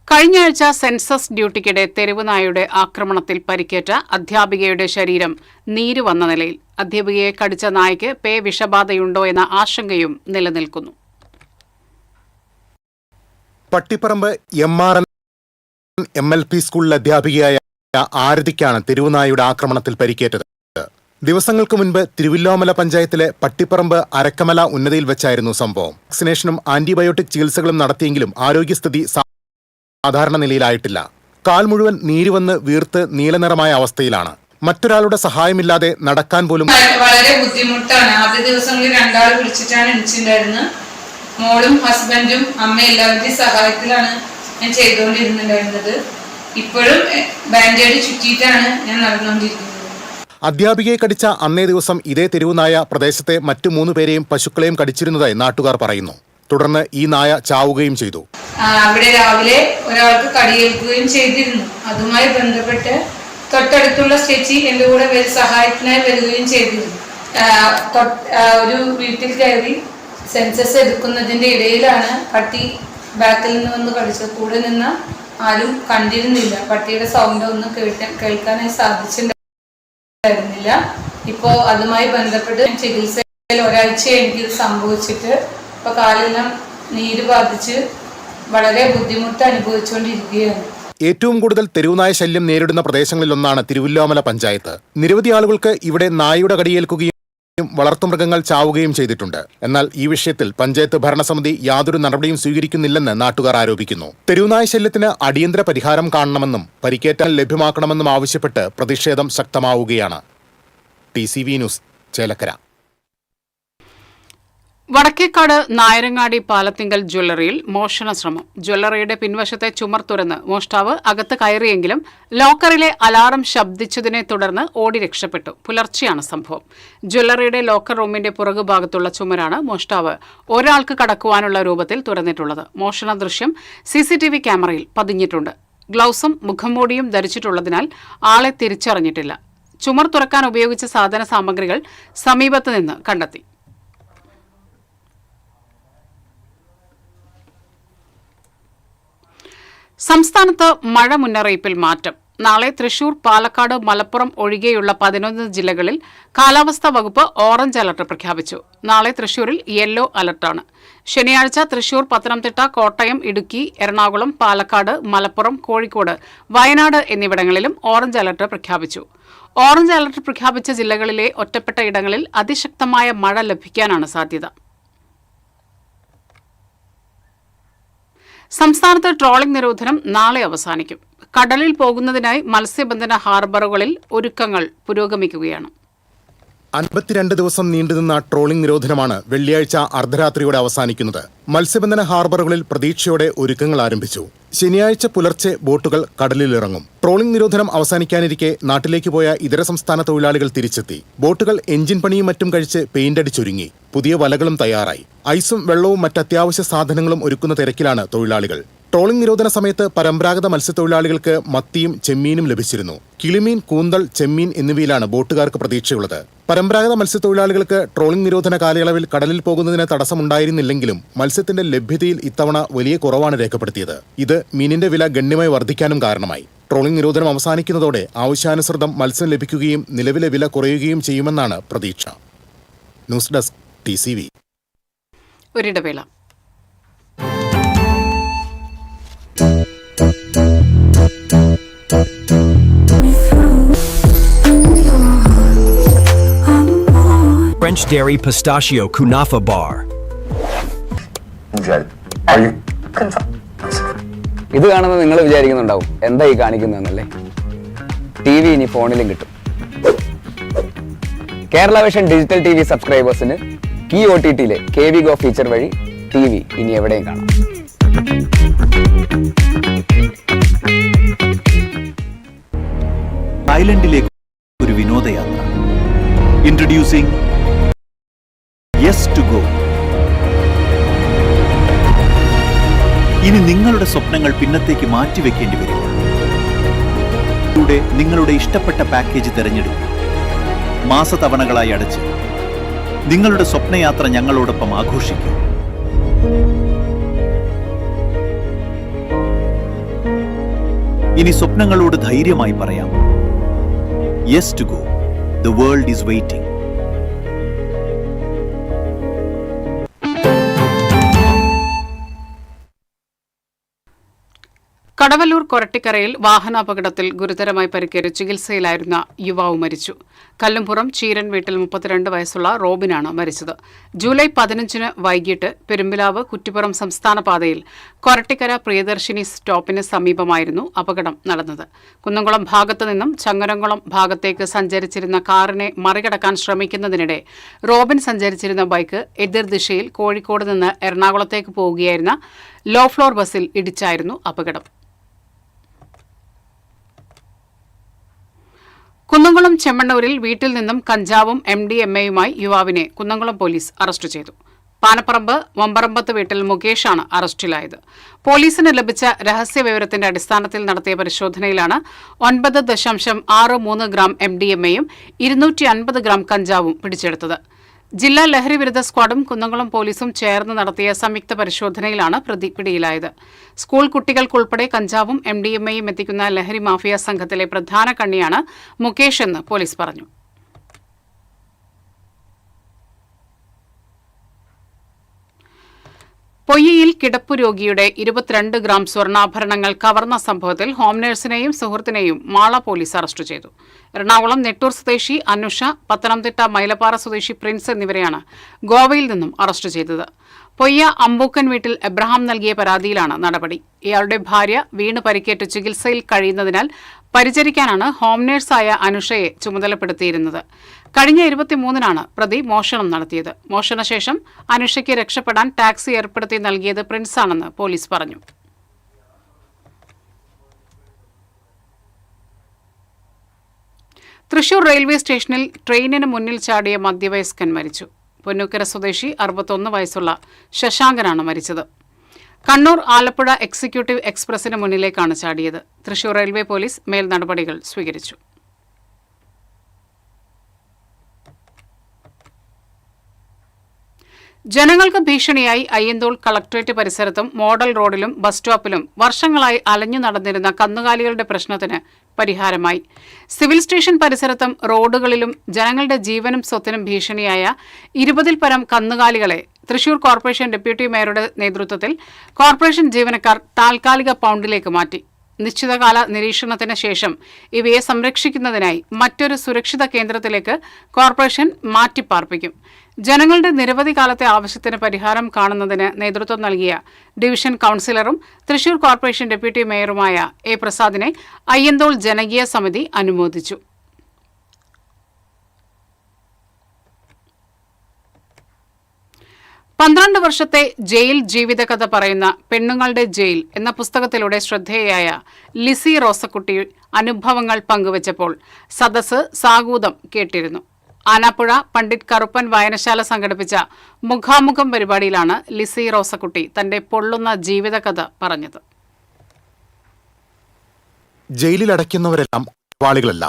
കഴിഞ്ഞയാഴ്ച സെൻസസ് ഡ്യൂട്ടിക്കിടെ തെരുവുനായയുടെ ആക്രമണത്തിൽ പരിക്കേറ്റ അധ്യാപികയുടെ ശരീരം നീര് വന്ന നിലയിൽ. അധ്യാപികയെ കടിച്ച നായ്ക്ക് പേ വിഷബാധയുണ്ടോ എന്ന ആശങ്കയും നിലനിൽക്കുന്നു. പട്ടിപ്പറമ്പ് MRN MLP സ്കൂളിലെ അധ്യാപികയായ ആരതിക്കാണ് തെരുവുനായയുടെ ആക്രമണത്തിൽ പരിക്കേറ്റത്. ദിവസങ്ങൾക്ക് മുൻപ് തിരുവല്ലോമല പഞ്ചായത്തിലെ പട്ടിപ്പറമ്പ് അരക്കമല ഉന്നതിയിൽ വെച്ചായിരുന്നു സംഭവം. വാക്സിനേഷനും ആന്റിബയോട്ടിക് ചികിത്സകളും നടത്തിയെങ്കിലും ആരോഗ്യസ്ഥിതി സാധാരണ നിലയിലായിട്ടില്ല. കാൽ മുഴുവൻ നീര് വന്ന് വീർത്ത് നീലനിറമായ അവസ്ഥയിലാണ്. മറ്റൊരാളുടെ സഹായമില്ലാതെ നടക്കാൻ പോലും വളരെ ബുദ്ധിമുട്ടാണ്. ആദ്യ ദിവസങ്ങളിൽ 2 ആൾ വിളിച്ചിട്ടാണ് എണിച്ചിട്ടുണ്ടായിരുന്നത്. മോളും ഹസ്ബൻഡും അമ്മയും എല്ലാവരുടെയും സഹായത്തിലാണ് ഞാൻ ചെയ്തുകൊണ്ടിരുന്നുണ്ടായിരുന്നത്. ഇപ്പോഴും ബാൻഡേഡ് ചുറ്റിയിട്ടാണ് ഞാൻ നടന്നുകൊണ്ടിരിക്കുന്നത്. അധ്യാപികയെ കടിച്ച അന്നേ ദിവസം ഇതേ തെരുവുനായ പ്രദേശത്തെ മറ്റു 3 പേരെയും പശുക്കളെയും കടിച്ചിരുന്നതായി നാട്ടുകാർ പറയുന്നു. തുടർന്ന് ഈ നായ ചാവുകയും ചെയ്തു. അവിടെ രാവിലെ ഒരാൾക്ക് കടിയേൽക്കുകയും ചെയ്തിരുന്നു. അതുമായി ബന്ധപ്പെട്ട് തൊട്ടടുത്തുള്ള ചേച്ചി എന്റെ കൂടെ സഹായത്തിനായി വരികയും ചെയ്തിരുന്നു. ഒരു വീട്ടിൽ കയറി സെൻസസ് എടുക്കുന്നതിന്റെ ഇടയിലാണ് പട്ടി ബാക്കിൽ നിന്ന് വന്ന് കടിച്ചത്. കൂടെ നിന്ന ആരും കണ്ടിരുന്നില്ല. പട്ടിയുടെ സൗണ്ട് ഒന്നും കേൾക്കാനായി സാധിച്ചിട്ടുണ്ടായിരുന്നില്ല. ഇപ്പോ അതുമായി ബന്ധപ്പെട്ട് ചികിത്സയിൽ ഒരാഴ്ച എനിക്കിത് സംഭവിച്ചിട്ട് ഇപ്പൊ കാലെല്ലാം നീര് ബാധിച്ച് വളരെ ബുദ്ധിമുട്ട് അനുഭവിച്ചുകൊണ്ടിരിക്കുകയാണ്. ഏറ്റവും കൂടുതൽ തെരുവുനായ ശല്യം നേരിടുന്ന പ്രദേശങ്ങളിലൊന്നാണ് തിരുവല്ലോമല പഞ്ചായത്ത്. നിരവധി ആളുകൾക്ക് ഇവിടെ നായയുടെ കടിയേൽക്കുകയും വളർത്തുമൃഗങ്ങൾ ചാവുകയും ചെയ്തിട്ടുണ്ട്. എന്നാൽ ഈ വിഷയത്തിൽ പഞ്ചായത്ത് ഭരണസമിതി യാതൊരു നടപടിയും സ്വീകരിക്കുന്നില്ലെന്ന് നാട്ടുകാർ ആരോപിക്കുന്നു. തെരുവുനായ ശല്യത്തിന് അടിയന്തര പരിഹാരം കാണണമെന്നും പരിക്കേറ്റാൽ ലഭ്യമാക്കണമെന്നും ആവശ്യപ്പെട്ട് പ്രതിഷേധം ശക്തമാവുകയാണ്. TCV news, Chelakkara. വടക്കേക്കാട് നായരങ്ങാടി പാലത്തിങ്കൽ ജ്വല്ലറിയിൽ മോഷണ ശ്രമം. ജ്വല്ലറിയുടെ പിൻവശത്തെ ചുമർ തുറന്ന് മോഷ്ടാവ് അകത്ത് കയറിയെങ്കിലും ലോക്കറിലെ അലാറം ശബ്ദിച്ചതിനെ തുടർന്ന് ഓടി രക്ഷപ്പെട്ടു. പുലർച്ചെയാണ് സംഭവം. ജ്വല്ലറിയുടെ ലോക്കർ റൂമിന്റെ പുറകുഭാഗത്തുള്ള ചുമരാണ് മോഷ്ടാവ് ഒരാൾക്ക് കടക്കുവാനുള്ള രൂപത്തിൽ തുറന്നിട്ടുള്ളത്. മോഷണ ദൃശ്യം CCTV ക്യാമറയിൽ പതിഞ്ഞിട്ടുണ്ട്. ഗ്ലൗസും മുഖംമൂടിയും ധരിച്ചിട്ടുള്ളതിനാൽ ആളെ തിരിച്ചറിഞ്ഞിട്ടില്ല. ചുമർ തുറക്കാൻ ഉപയോഗിച്ച സാധന സാമഗ്രികൾ സമീപത്ത് നിന്ന് കണ്ടെത്തി. സംസ്ഥാനത്ത് മഴ മുന്നറിയിപ്പിൽ മാറ്റം. നാളെ തൃശൂർ, പാലക്കാട്, മലപ്പുറം ഒഴികെയുള്ള 11 ജില്ലകളിൽ കാലാവസ്ഥാ വകുപ്പ് ഓറഞ്ച് അലർട്ട് പ്രഖ്യാപിച്ചു. നാളെ തൃശൂരിൽ യെല്ലോ അലർട്ടാണ്. ശനിയാഴ്ച തൃശൂർ, പത്തനംതിട്ട, കോട്ടയം, ഇടുക്കി, എറണാകുളം, പാലക്കാട്, മലപ്പുറം, കോഴിക്കോട്, വയനാട് എന്നിവിടങ്ങളിലും ഓറഞ്ച് അലർട്ട് പ്രഖ്യാപിച്ചു. ഓറഞ്ച് അലർട്ട് പ്രഖ്യാപിച്ച ജില്ലകളിലെ ഒറ്റപ്പെട്ട ഇടങ്ങളിൽ അതിശക്തമായ മഴ ലഭിക്കാനാണ് സാധ്യത. സംസ്ഥാനത്ത് ട്രോളിംഗ് നിരോധനം നാളെ അവസാനിക്കും. കടലിൽ പോകുന്നതിനായി മത്സ്യബന്ധന ഹാർബറുകളിൽ ഒരുക്കങ്ങൾ പുരോഗമിക്കുകയാണ്. 52 ദിവസം നീണ്ടുനിന്ന ട്രോളിംഗ് നിരോധനമാണ് വെള്ളിയാഴ്ച അർദ്ധരാത്രിയോടെ അവസാനിക്കുന്നത്. മത്സ്യബന്ധന ഹാർബറുകളിൽ പ്രതീക്ഷയോടെ ഒരുക്കങ്ങൾ ആരംഭിച്ചു. ശനിയാഴ്ച പുലർച്ചെ ബോട്ടുകൾ കടലിലിറങ്ങും. ട്രോളിംഗ് നിരോധനം അവസാനിക്കാനിരിക്കെ നാട്ടിലേക്ക് പോയ ഇതര സംസ്ഥാന തൊഴിലാളികൾ തിരിച്ചെത്തി. ബോട്ടുകൾ എഞ്ചിൻ പണിയും മറ്റും കഴിച്ച് പെയിന്റ് അടിച്ചൊരുങ്ങി. പുതിയ വലകളും തയ്യാറായി. ഐസും വെള്ളവും മറ്റത്യാവശ്യ സാധനങ്ങളും ഒരുക്കുന്ന തിരക്കിലാണ് തൊഴിലാളികൾ. ട്രോളിംഗ് നിരോധന സമയത്ത് പരമ്പരാഗത മത്സ്യത്തൊഴിലാളികൾക്ക് മത്തിയും ചെമ്മീനും ലഭിച്ചിരുന്നു. കിളിമീൻ, കൂന്തൽ, ചെമ്മീൻ എന്നിവയിലാണ് ബോട്ടുകാർക്ക് പ്രതീക്ഷയുള്ളത്. പരമ്പരാഗത മത്സ്യത്തൊഴിലാളികൾക്ക് ട്രോളിംഗ് നിരോധന കാലയളവിൽ കടലിൽ പോകുന്നതിന് തടസ്സമുണ്ടായിരുന്നില്ലെങ്കിലും മത്സ്യത്തിന്റെ ലഭ്യതയിൽ ഇത്തവണ വലിയ കുറവാണ് രേഖപ്പെടുത്തിയത്. ഇത് മീനിന്റെ വില ഗണ്യമായി വർദ്ധിക്കാനും കാരണമായി. ട്രോളിംഗ് നിരോധനം അവസാനിക്കുന്നതോടെ ആവശ്യാനുസൃതം മത്സ്യം ലഭിക്കുകയും നിലവിലെ വില കുറയുകയും ചെയ്യുമെന്നാണ് പ്രതീക്ഷ. News desk, TCV. ഒരിടവേള. French Dairy Pistachio Kunafa Bar. ഇത് കാണുന്ന നിങ്ങൾ വിചാരിക്കുന്നുണ്ടാവും എന്താ ഈ കാണിക്കുന്നതെന്നല്ലേ. TV ഇനി ഫോണിലും കിട്ടും. കേരള വിഷൻ ഡിജിറ്റൽ TV സബ്സ്ക്രൈബേഴ്സിന് കീ OTTയിലെ KV Go ഫീച്ചർ വഴി TV ഇനി എവിടെയും കാണാം. തായ്ലൻഡിലേക്ക് ഒരു വിനോദയാത്ര. Introducing yes to go. ഇനി നിങ്ങളുടെ സ്വപ്നങ്ങൾ പിന്നത്തേക്ക് മാറ്റിവെക്കേണ്ടി വരും. ഇതിലൂടെ നിങ്ങളുടെ ഇഷ്ടപ്പെട്ട പാക്കേജ് തിരഞ്ഞെടുക്കും. മാസതവണകളായി അടച്ച് നിങ്ങളുടെ സ്വപ്നയാത്ര ഞങ്ങളോടൊപ്പം ആഘോഷിക്കും. ഇനി സ്വപ്നങ്ങളോട് ധൈര്യമായി പറയാം yes to go. The world is waiting. Kadavallur കൊരട്ടിക്കരയിൽ വാഹനാപകടത്തിൽ ഗുരുതരമായി പരിക്കേറ്റ് ചികിത്സയിലായിരുന്ന യുവാവ് മരിച്ചു. കല്ലുംപുറം ചീരൻ വീട്ടിൽ 32 വയസ്സുള്ള റോബിനാണ് മരിച്ചത്. ജൂലൈ 15 വൈകിട്ട് പെരുമ്പിലാവ് കുറ്റിപ്പുറം സംസ്ഥാന പാതയിൽ കൊരട്ടിക്കര പ്രിയദർശിനി സ്റ്റോപ്പിന് സമീപമായിരുന്നു അപകടം നടന്നത്. കുന്നംകുളം ഭാഗത്തു നിന്നും ചങ്ങരംകുളം ഭാഗത്തേക്ക് സഞ്ചരിച്ചിരുന്ന കാറിനെ മറികടക്കാൻ ശ്രമിക്കുന്നതിനിടെ റോബിൻ സഞ്ചരിച്ചിരുന്ന ബൈക്ക് എതിർദിശയിൽ കോഴിക്കോട് നിന്ന് എറണാകുളത്തേക്ക് പോവുകയായിരുന്ന ലോ ഫ്ലോർ ബസ്സിൽ ഇടിച്ചായിരുന്നു അപകടം. കുന്നംകുളം ചെമ്മണ്ണൂരിൽ വീട്ടിൽ നിന്നും കഞ്ചാവും MDMAയുമായി യുവാവിനെ കുന്നംകുളം പോലീസ് അറസ്റ്റ് ചെയ്തു. പാനപ്പറമ്പ് വമ്പറമ്പത്ത് വീട്ടിൽ മുകേഷാണ് അറസ്റ്റിലായത്. പോലീസിന് ലഭിച്ച രഹസ്യവിവരത്തിന്റെ അടിസ്ഥാനത്തിൽ നടത്തിയ പരിശോധനയിലാണ് 9.63 ഗ്രാം MDMAയും 250 ഗ്രാം കഞ്ചാവും പിടിച്ചെടുത്തത്. ജില്ലാ ലഹരിവിരുദ്ധ സ്ക്വാഡും കുന്നംകുളം പോലീസും ചേർന്ന് നടത്തിയ സംയുക്ത പരിശോധനയിലാണ് പ്രതി പിടിയിലായത്. സ്കൂൾ കുട്ടികൾക്കുൾപ്പെടെ കഞ്ചാവും MDMAയും എത്തിക്കുന്ന ലഹരി മാഫിയ സംഘത്തിലെ പ്രധാന കണ്ണിയാണ് മുകേഷ് എന്ന് പോലീസ് പറഞ്ഞു. പൊയ്യയിൽ കിടപ്പു രോഗിയുടെ 22 ഗ്രാം സ്വർണ്ണാഭരണങ്ങൾ കവർന്ന സംഭവത്തിൽ ഹോം നഴ്സിനെയും സുഹൃത്തിനെയും മാള പോലീസ് അറസ്റ്റ് ചെയ്തു. എറണാകുളം നെട്ടൂർ സ്വദേശി അനുഷ, പത്തനംതിട്ട മൈലപ്പാറ സ്വദേശി പ്രിൻസ് എന്നിവരെയാണ് ഗോവയിൽ നിന്നും അറസ്റ്റ് ചെയ്തത്. പൊയ്യ അമ്പൂക്കൻ വീട്ടിൽ എബ്രഹാം നൽകിയ പരാതിയിലാണ് നടപടി. ഇയാളുടെ ഭാര്യ വീണ് പരിക്കേറ്റ് ചികിത്സയിൽ കഴിയുന്നതിനാൽ പരിചരിക്കാനാണ് ഹോം നഴ്സായ അനുഷയെ ചുമതലപ്പെടുത്തിയിരുന്നത്. കഴിഞ്ഞ 23-നാണ് പ്രതി മോഷണം നടത്തിയത്. മോഷണശേഷം അനുഷയ്ക്ക് രക്ഷപ്പെടാൻ ടാക്സി ഏർപ്പെടുത്തി നൽകിയത് പ്രിൻസാണെന്ന് പോലീസ് പറഞ്ഞു. തൃശൂർ റെയിൽവേ സ്റ്റേഷനിൽ ട്രെയിനിന് മുന്നിൽ ചാടിയ മധ്യവയസ്കൻ മരിച്ചു. പൊന്നൂക്കര സ്വദേശി 61 വയസ്സുള്ള ശശാങ്കനാണ് മരിച്ചത്. കണ്ണൂർ ആലപ്പുഴ എക്സിക്യൂട്ടീവ് എക്സ്പ്രസിന് മുന്നിലേക്കാണ് ചാടിയത്. തൃശൂർ റെയിൽവേ പോലീസ് മേൽ നടപടികൾ സ്വീകരിച്ചു. ജനങ്ങൾക്ക് ഭീഷണിയായി അയ്യന്തോൾ കളക്ടറേറ്റ് പരിസരത്തും മോഡൽ റോഡിലും ബസ് സ്റ്റോപ്പിലും വർഷങ്ങളായി അലഞ്ഞു നടന്നിരുന്ന കന്നുകാലികളുടെ പ്രശ്നത്തിന് പരിഹാരമായി. സിവിൽ സ്റ്റേഷൻ പരിസരത്തും റോഡുകളിലും ജനങ്ങളുടെ ജീവനും സ്വത്തിനും ഭീഷണിയായ 20-ൽ പരം കന്നുകാലികളെ തൃശൂർ കോർപ്പറേഷൻ ഡെപ്യൂട്ടി മേയറുടെ നേതൃത്വത്തിൽ കോർപ്പറേഷൻ ജീവനക്കാർ താൽക്കാലിക പൗണ്ടിലേക്ക് മാറ്റി. നിശ്ചിതകാല നിരീക്ഷണത്തിന് ശേഷം ഇവയെ സംരക്ഷിക്കുന്നതിനായി മറ്റൊരു സുരക്ഷിത കേന്ദ്രത്തിലേക്ക് കോർപ്പറേഷൻ മാറ്റിപ്പാർപ്പിക്കും. ജനങ്ങളുടെ നിരവധി കാലത്തെ ആവശ്യത്തിന് പരിഹാരം കാണുന്നതിന് നേതൃത്വം നൽകിയ ഡിവിഷൻ കൌൺസിലറും തൃശൂർ കോർപ്പറേഷൻ ഡെപ്യൂട്ടി മേയറുമായ എ പ്രസാദിനെ അയ്യന്തോൾ ജനകീയ സമിതി അനുമോദിച്ചു. പന്ത്രണ്ട് വർഷത്തെ ജയിൽ ജീവിതകഥ പറയുന്ന പെണ്ണുങ്ങളുടെ ജയിൽ എന്ന പുസ്തകത്തിലൂടെ ശ്രദ്ധേയയായ ലിസി റോസക്കുട്ടി അനുഭവങ്ങൾ പങ്കുവച്ചപ്പോൾ സദസ്സ് സാഗൂതം കേട്ടിരുന്നു. ആനാപ്പുഴ പണ്ഡിറ്റ് കറുപ്പൻ വായനശാല സംഘടിപ്പിച്ച മുഖാമുഖം പരിപാടിയിലാണ് ലിസി റോസക്കുട്ടി തന്റെ പൊള്ളുന്ന ജീവിതകഥ പറഞ്ഞത്. ജയിലിലടയ്ക്കുന്നവരെല്ലാം കുറ്റവാളികളല്ല.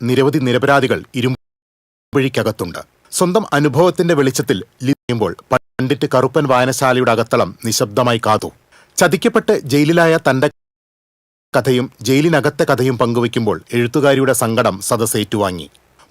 നിരവധി നിരപരാധികൾ ഇരുമ്പഴിക്കകത്തുണ്ട്. സ്വന്തം അനുഭവത്തിന്റെ വെളിച്ചത്തിൽ ലിയുമ്പോൾ പണ്ഡിറ്റ് കറുപ്പൻ വായനശാലയുടെ അകത്തളം നിശബ്ദമായി കാതു. ചതിക്കപ്പെട്ട് ജയിലിലായ തന്റെ കഥയും ജയിലിനകത്തെ കഥയും പങ്കുവയ്ക്കുമ്പോൾ എഴുത്തുകാരിയുടെ സങ്കടം സദസ്സ് ഏറ്റുവാങ്ങി.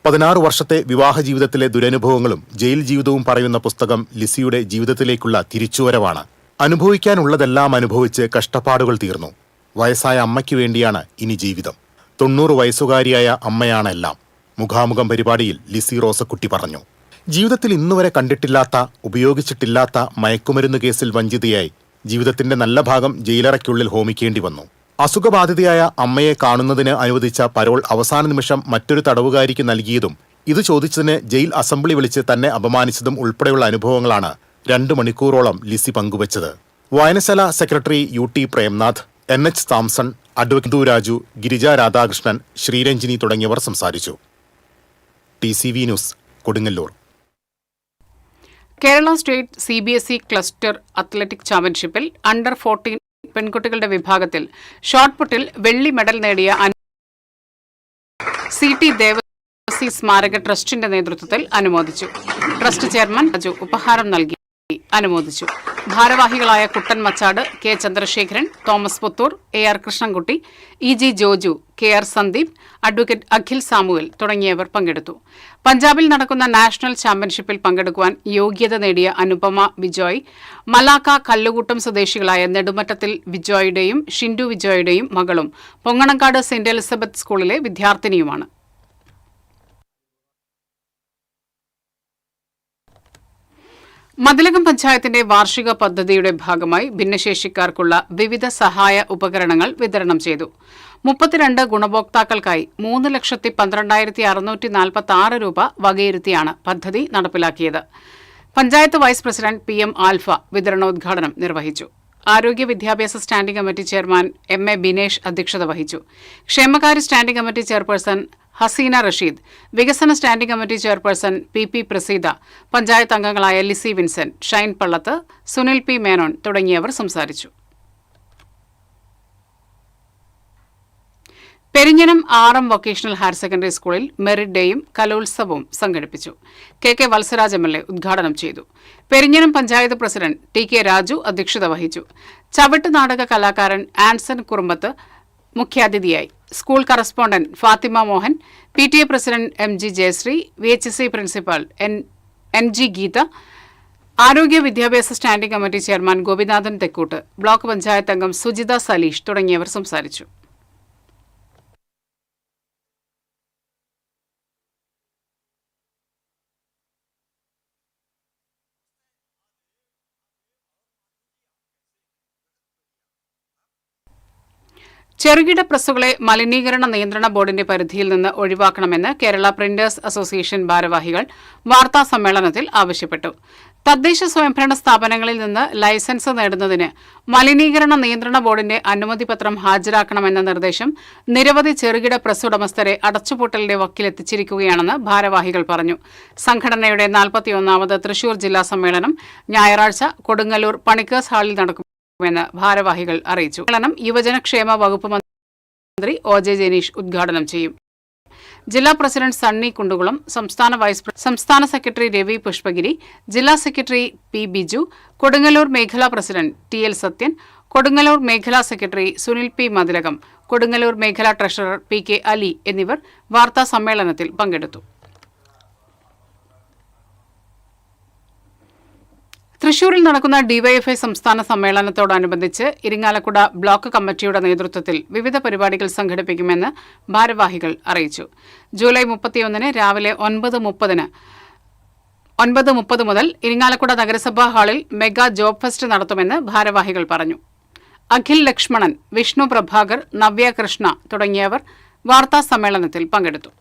16 വർഷത്തെ വിവാഹ ജീവിതത്തിലെ ദുരനുഭവങ്ങളും ജയിൽ ജീവിതവും പറയുന്ന പുസ്തകം ലിസിയുടെ ജീവിതത്തിലേക്കുള്ള തിരിച്ചുവരവാണ്. അനുഭവിക്കാനുള്ളതെല്ലാം അനുഭവിച്ച് കഷ്ടപ്പാടുകൾ തീർന്നു. വയസ്സായ അമ്മയ്ക്ക് വേണ്ടിയാണ് ഇനി ജീവിതം. 90 വയസ്സുകാരിയായ അമ്മയാണെല്ലാം. മുഖാമുഖം പരിപാടിയിൽ ലിസി റോസക്കുട്ടി പറഞ്ഞു. ജീവിതത്തിൽ ഇന്നുവരെ കണ്ടിട്ടില്ലാത്ത ഉപയോഗിച്ചിട്ടില്ലാത്ത മയക്കുമരുന്ന് കേസിൽ വഞ്ചിതയായി ജീവിതത്തിന്റെ നല്ല ഭാഗം ജയിലറയ്ക്കുള്ളിൽ ഹോമിക്കേണ്ടി വന്നു. അസുഖബാധിതയായ അമ്മയെ കാണുന്നതിന് അനുവദിച്ച പരോൾ അവസാന നിമിഷം മറ്റൊരു തടവുകാരിക്ക് നൽകിയതും ഇത് ചോദിച്ചതിന് ജയിൽ അസംബ്ലി വിളിച്ച് തന്നെ അപമാനിച്ചതും ഉൾപ്പെടെയുള്ള അനുഭവങ്ങളാണ് 2 മണിക്കൂറോളം ലിസി പങ്കുവച്ചത്. വായനശാല secretary UT Premnath, NH Thamson, advocate Raju, Girija Radhakrishnan, Sreeranjini തുടങ്ങിയവർ സംസാരിച്ചു. TCV news, Kodungallur. Kerala state CBSE cluster athletic ചാമ്പ്യൻഷിപ്പിൽ അണ്ടർ 14 പെൺകുട്ടികളുടെ വിഭാഗത്തിൽ ഷോട്ട്പുട്ടിൽ വെള്ളി മെഡൽ നേടിയ CT ദേവസി സ്മാരക ട്രസ്റ്റിന്റെ നേതൃത്വത്തിൽ അനുമോദിച്ചു. ട്രസ്റ്റ് ചെയർമാൻ രാജു ഉപഹാരം നൽകി അനുമോദിച്ചു. ഭാരവാഹികളായ Kuttan Machad, K Chandrasekharan, Thomas Puthur, AR Krishnankutty, EG Joju, KR Sandeep, advocate Akhil Samuel തുടങ്ങിയവർ പങ്കെടുത്തു. പഞ്ചാബിൽ നടക്കുന്ന നാഷണൽ ചാമ്പ്യൻഷിപ്പിൽ പങ്കെടുക്കുവാൻ യോഗ്യത നേടിയ അനുപമ ബിജോയ്, മലാക്ക കല്ലുകൂട്ടം സ്വദേശികളായ നെടുമറ്റത്തിൽ വിജോയുടെയും ഷിൻഡു വിജോയുടെയും മകളും പൊങ്ങണക്കാട് സെന്റ് എലിസബത്ത് സ്കൂളിലെ വിദ്യാർത്ഥിനിയുമാണ്. മതിലകം പഞ്ചായത്തിന്റെ വാർഷിക പദ്ധതിയുടെ ഭാഗമായി ഭിന്നശേഷിക്കാർക്കുള്ള വിവിധ സഹായ ഉപകരണങ്ങൾ വിതരണം ചെയ്തു. 32 ഗുണഭോക്താക്കൾക്കായി 3,12,646 രൂപ വകയിരുത്തിയാണ് പദ്ധതി നടപ്പിലാക്കിയത്. Panchayat vice president PM Alpha വിതരണോദ്ഘാടനം നിർവഹിച്ചു. ആരോഗ്യ വിദ്യാഭ്യാസ standing committee chairman MA Binesh അധ്യക്ഷത വഹിച്ചു. ക്ഷേമകാര്യ standing committee chairperson Haseena Rasheed, വികസന standing committee chairperson PP Praseetha, panchayat അംഗങ്ങളായ ലിസി വിൻസെന്റ്, ഷൈൻ പള്ളത്ത്, സുനിൽ P മേനോൻ തുടങ്ങിയവർ സംസാരിച്ചു. Perinjanam RM vocational higher secondary സ്കൂളിൽ മെറിറ്റ് ഡേയും കലോത്സവവും സംഘടിപ്പിച്ചു. KK വത്സരാജ് MLA ഉദ്ഘാടനം ചെയ്തു. പെരിഞ്ഞനം പഞ്ചായത്ത് പ്രസിഡന്റ് TK രാജു അധ്യക്ഷത വഹിച്ചു. ചവിട്ട് നാടക കലാകാരൻ ആൻസൺ കുറുമ്പത്ത് മുഖ്യാതിഥിയായി. School correspondent Fathima Mohan, PTA president MG Jayashree, VHSC principal NG Geetha, ആരോഗ്യ വിദ്യാഭ്യാസ standing committee chairman Gopinathan Thekkoot, block panchayat അംഗം സുജിത സലീഷ് തുടങ്ങിയവർ സംസാരിച്ചു. ചെറുകിട പ്രസ്സുകളെ മലിനീകരണ നിയന്ത്രണ ബോർഡിന്റെ പരിധിയിൽ നിന്ന് ഒഴിവാക്കണമെന്ന് കേരള പ്രിന്റേഴ്സ് അസോസിയേഷൻ ഭാരവാഹികൾ വാർത്താ സമ്മേളനത്തിൽ ആവശ്യപ്പെട്ടു. തദ്ദേശ സ്വയംഭരണ സ്ഥാപനങ്ങളിൽ നിന്ന് ലൈസൻസ് നേടുന്നതിന് മലിനീകരണ നിയന്ത്രണ ബോർഡിന്റെ അനുമതിപത്രം ഹാജരാക്കണമെന്ന നിർദ്ദേശം നിരവധി ചെറുകിട പ്രസ് ഉടമസ്ഥരെ അടച്ചുപൂട്ടലിന്റെ വക്കിലെത്തിച്ചിരിക്കുകയാണെന്ന് ഭാരവാഹികൾ പറഞ്ഞു. സംഘടനയുടെ 41ാമത് തൃശൂർ ജില്ലാ സമ്മേളനം ഞായറാഴ്ച കൊടുങ്ങല്ലൂർ പണിക്കേഴ്സ് ഹാളിൽ നടക്കും െന്ന് ഭാരവാഹികൾ അറിയിച്ചു. സമ്മേളനം യുവജനക്ഷേമ വകുപ്പ് മന്ത്രി OJ ജനീഷ് ഉദ്ഘാടനം ചെയ്യും. ജില്ലാ പ്രസിഡന്റ് സണ്ണി കുണ്ടുകുളം, സംസ്ഥാന സെക്രട്ടറി രവി പുഷ്പഗിരി, ജില്ലാ സെക്രട്ടറി P ബിജു, കൊടുങ്ങല്ലൂർ മേഖലാ പ്രസിഡന്റ് TL സത്യൻ, കൊടുങ്ങല്ലൂർ മേഖലാ സെക്രട്ടറി സുനിൽ P മതിലകം, കൊടുങ്ങല്ലൂർ മേഖലാ ട്രഷറർ PK അലി എന്നിവർ വാർത്താ സമ്മേളനത്തിൽ പങ്കെടുത്തു. തൃശൂരിൽ നടക്കുന്ന DYFI സംസ്ഥാന സമ്മേളനത്തോടനുബന്ധിച്ച് ഇരിങ്ങാലക്കുട ബ്ലോക്ക് കമ്മിറ്റിയുടെ നേതൃത്വത്തിൽ വിവിധ പരിപാടികൾ സംഘടിപ്പിക്കുമെന്ന് ഭാരവാഹികൾ അറിയിച്ചു. ജൂലൈ 31 രാവിലെ 9:30 മുതൽ ഇരിങ്ങാലക്കുട നഗരസഭാ ഹാളിൽ മെഗാ ജോബ് ഫെസ്റ്റ് നടത്തുമെന്ന് ഭാരവാഹികൾ പറഞ്ഞു. അഖിൽ ലക്ഷ്മണൻ, വിഷ്ണു പ്രഭാകർ, നവ്യ കൃഷ്ണ തുടങ്ങിയവർ വാർത്താ സമ്മേളനത്തിൽ പങ്കെടുത്തു.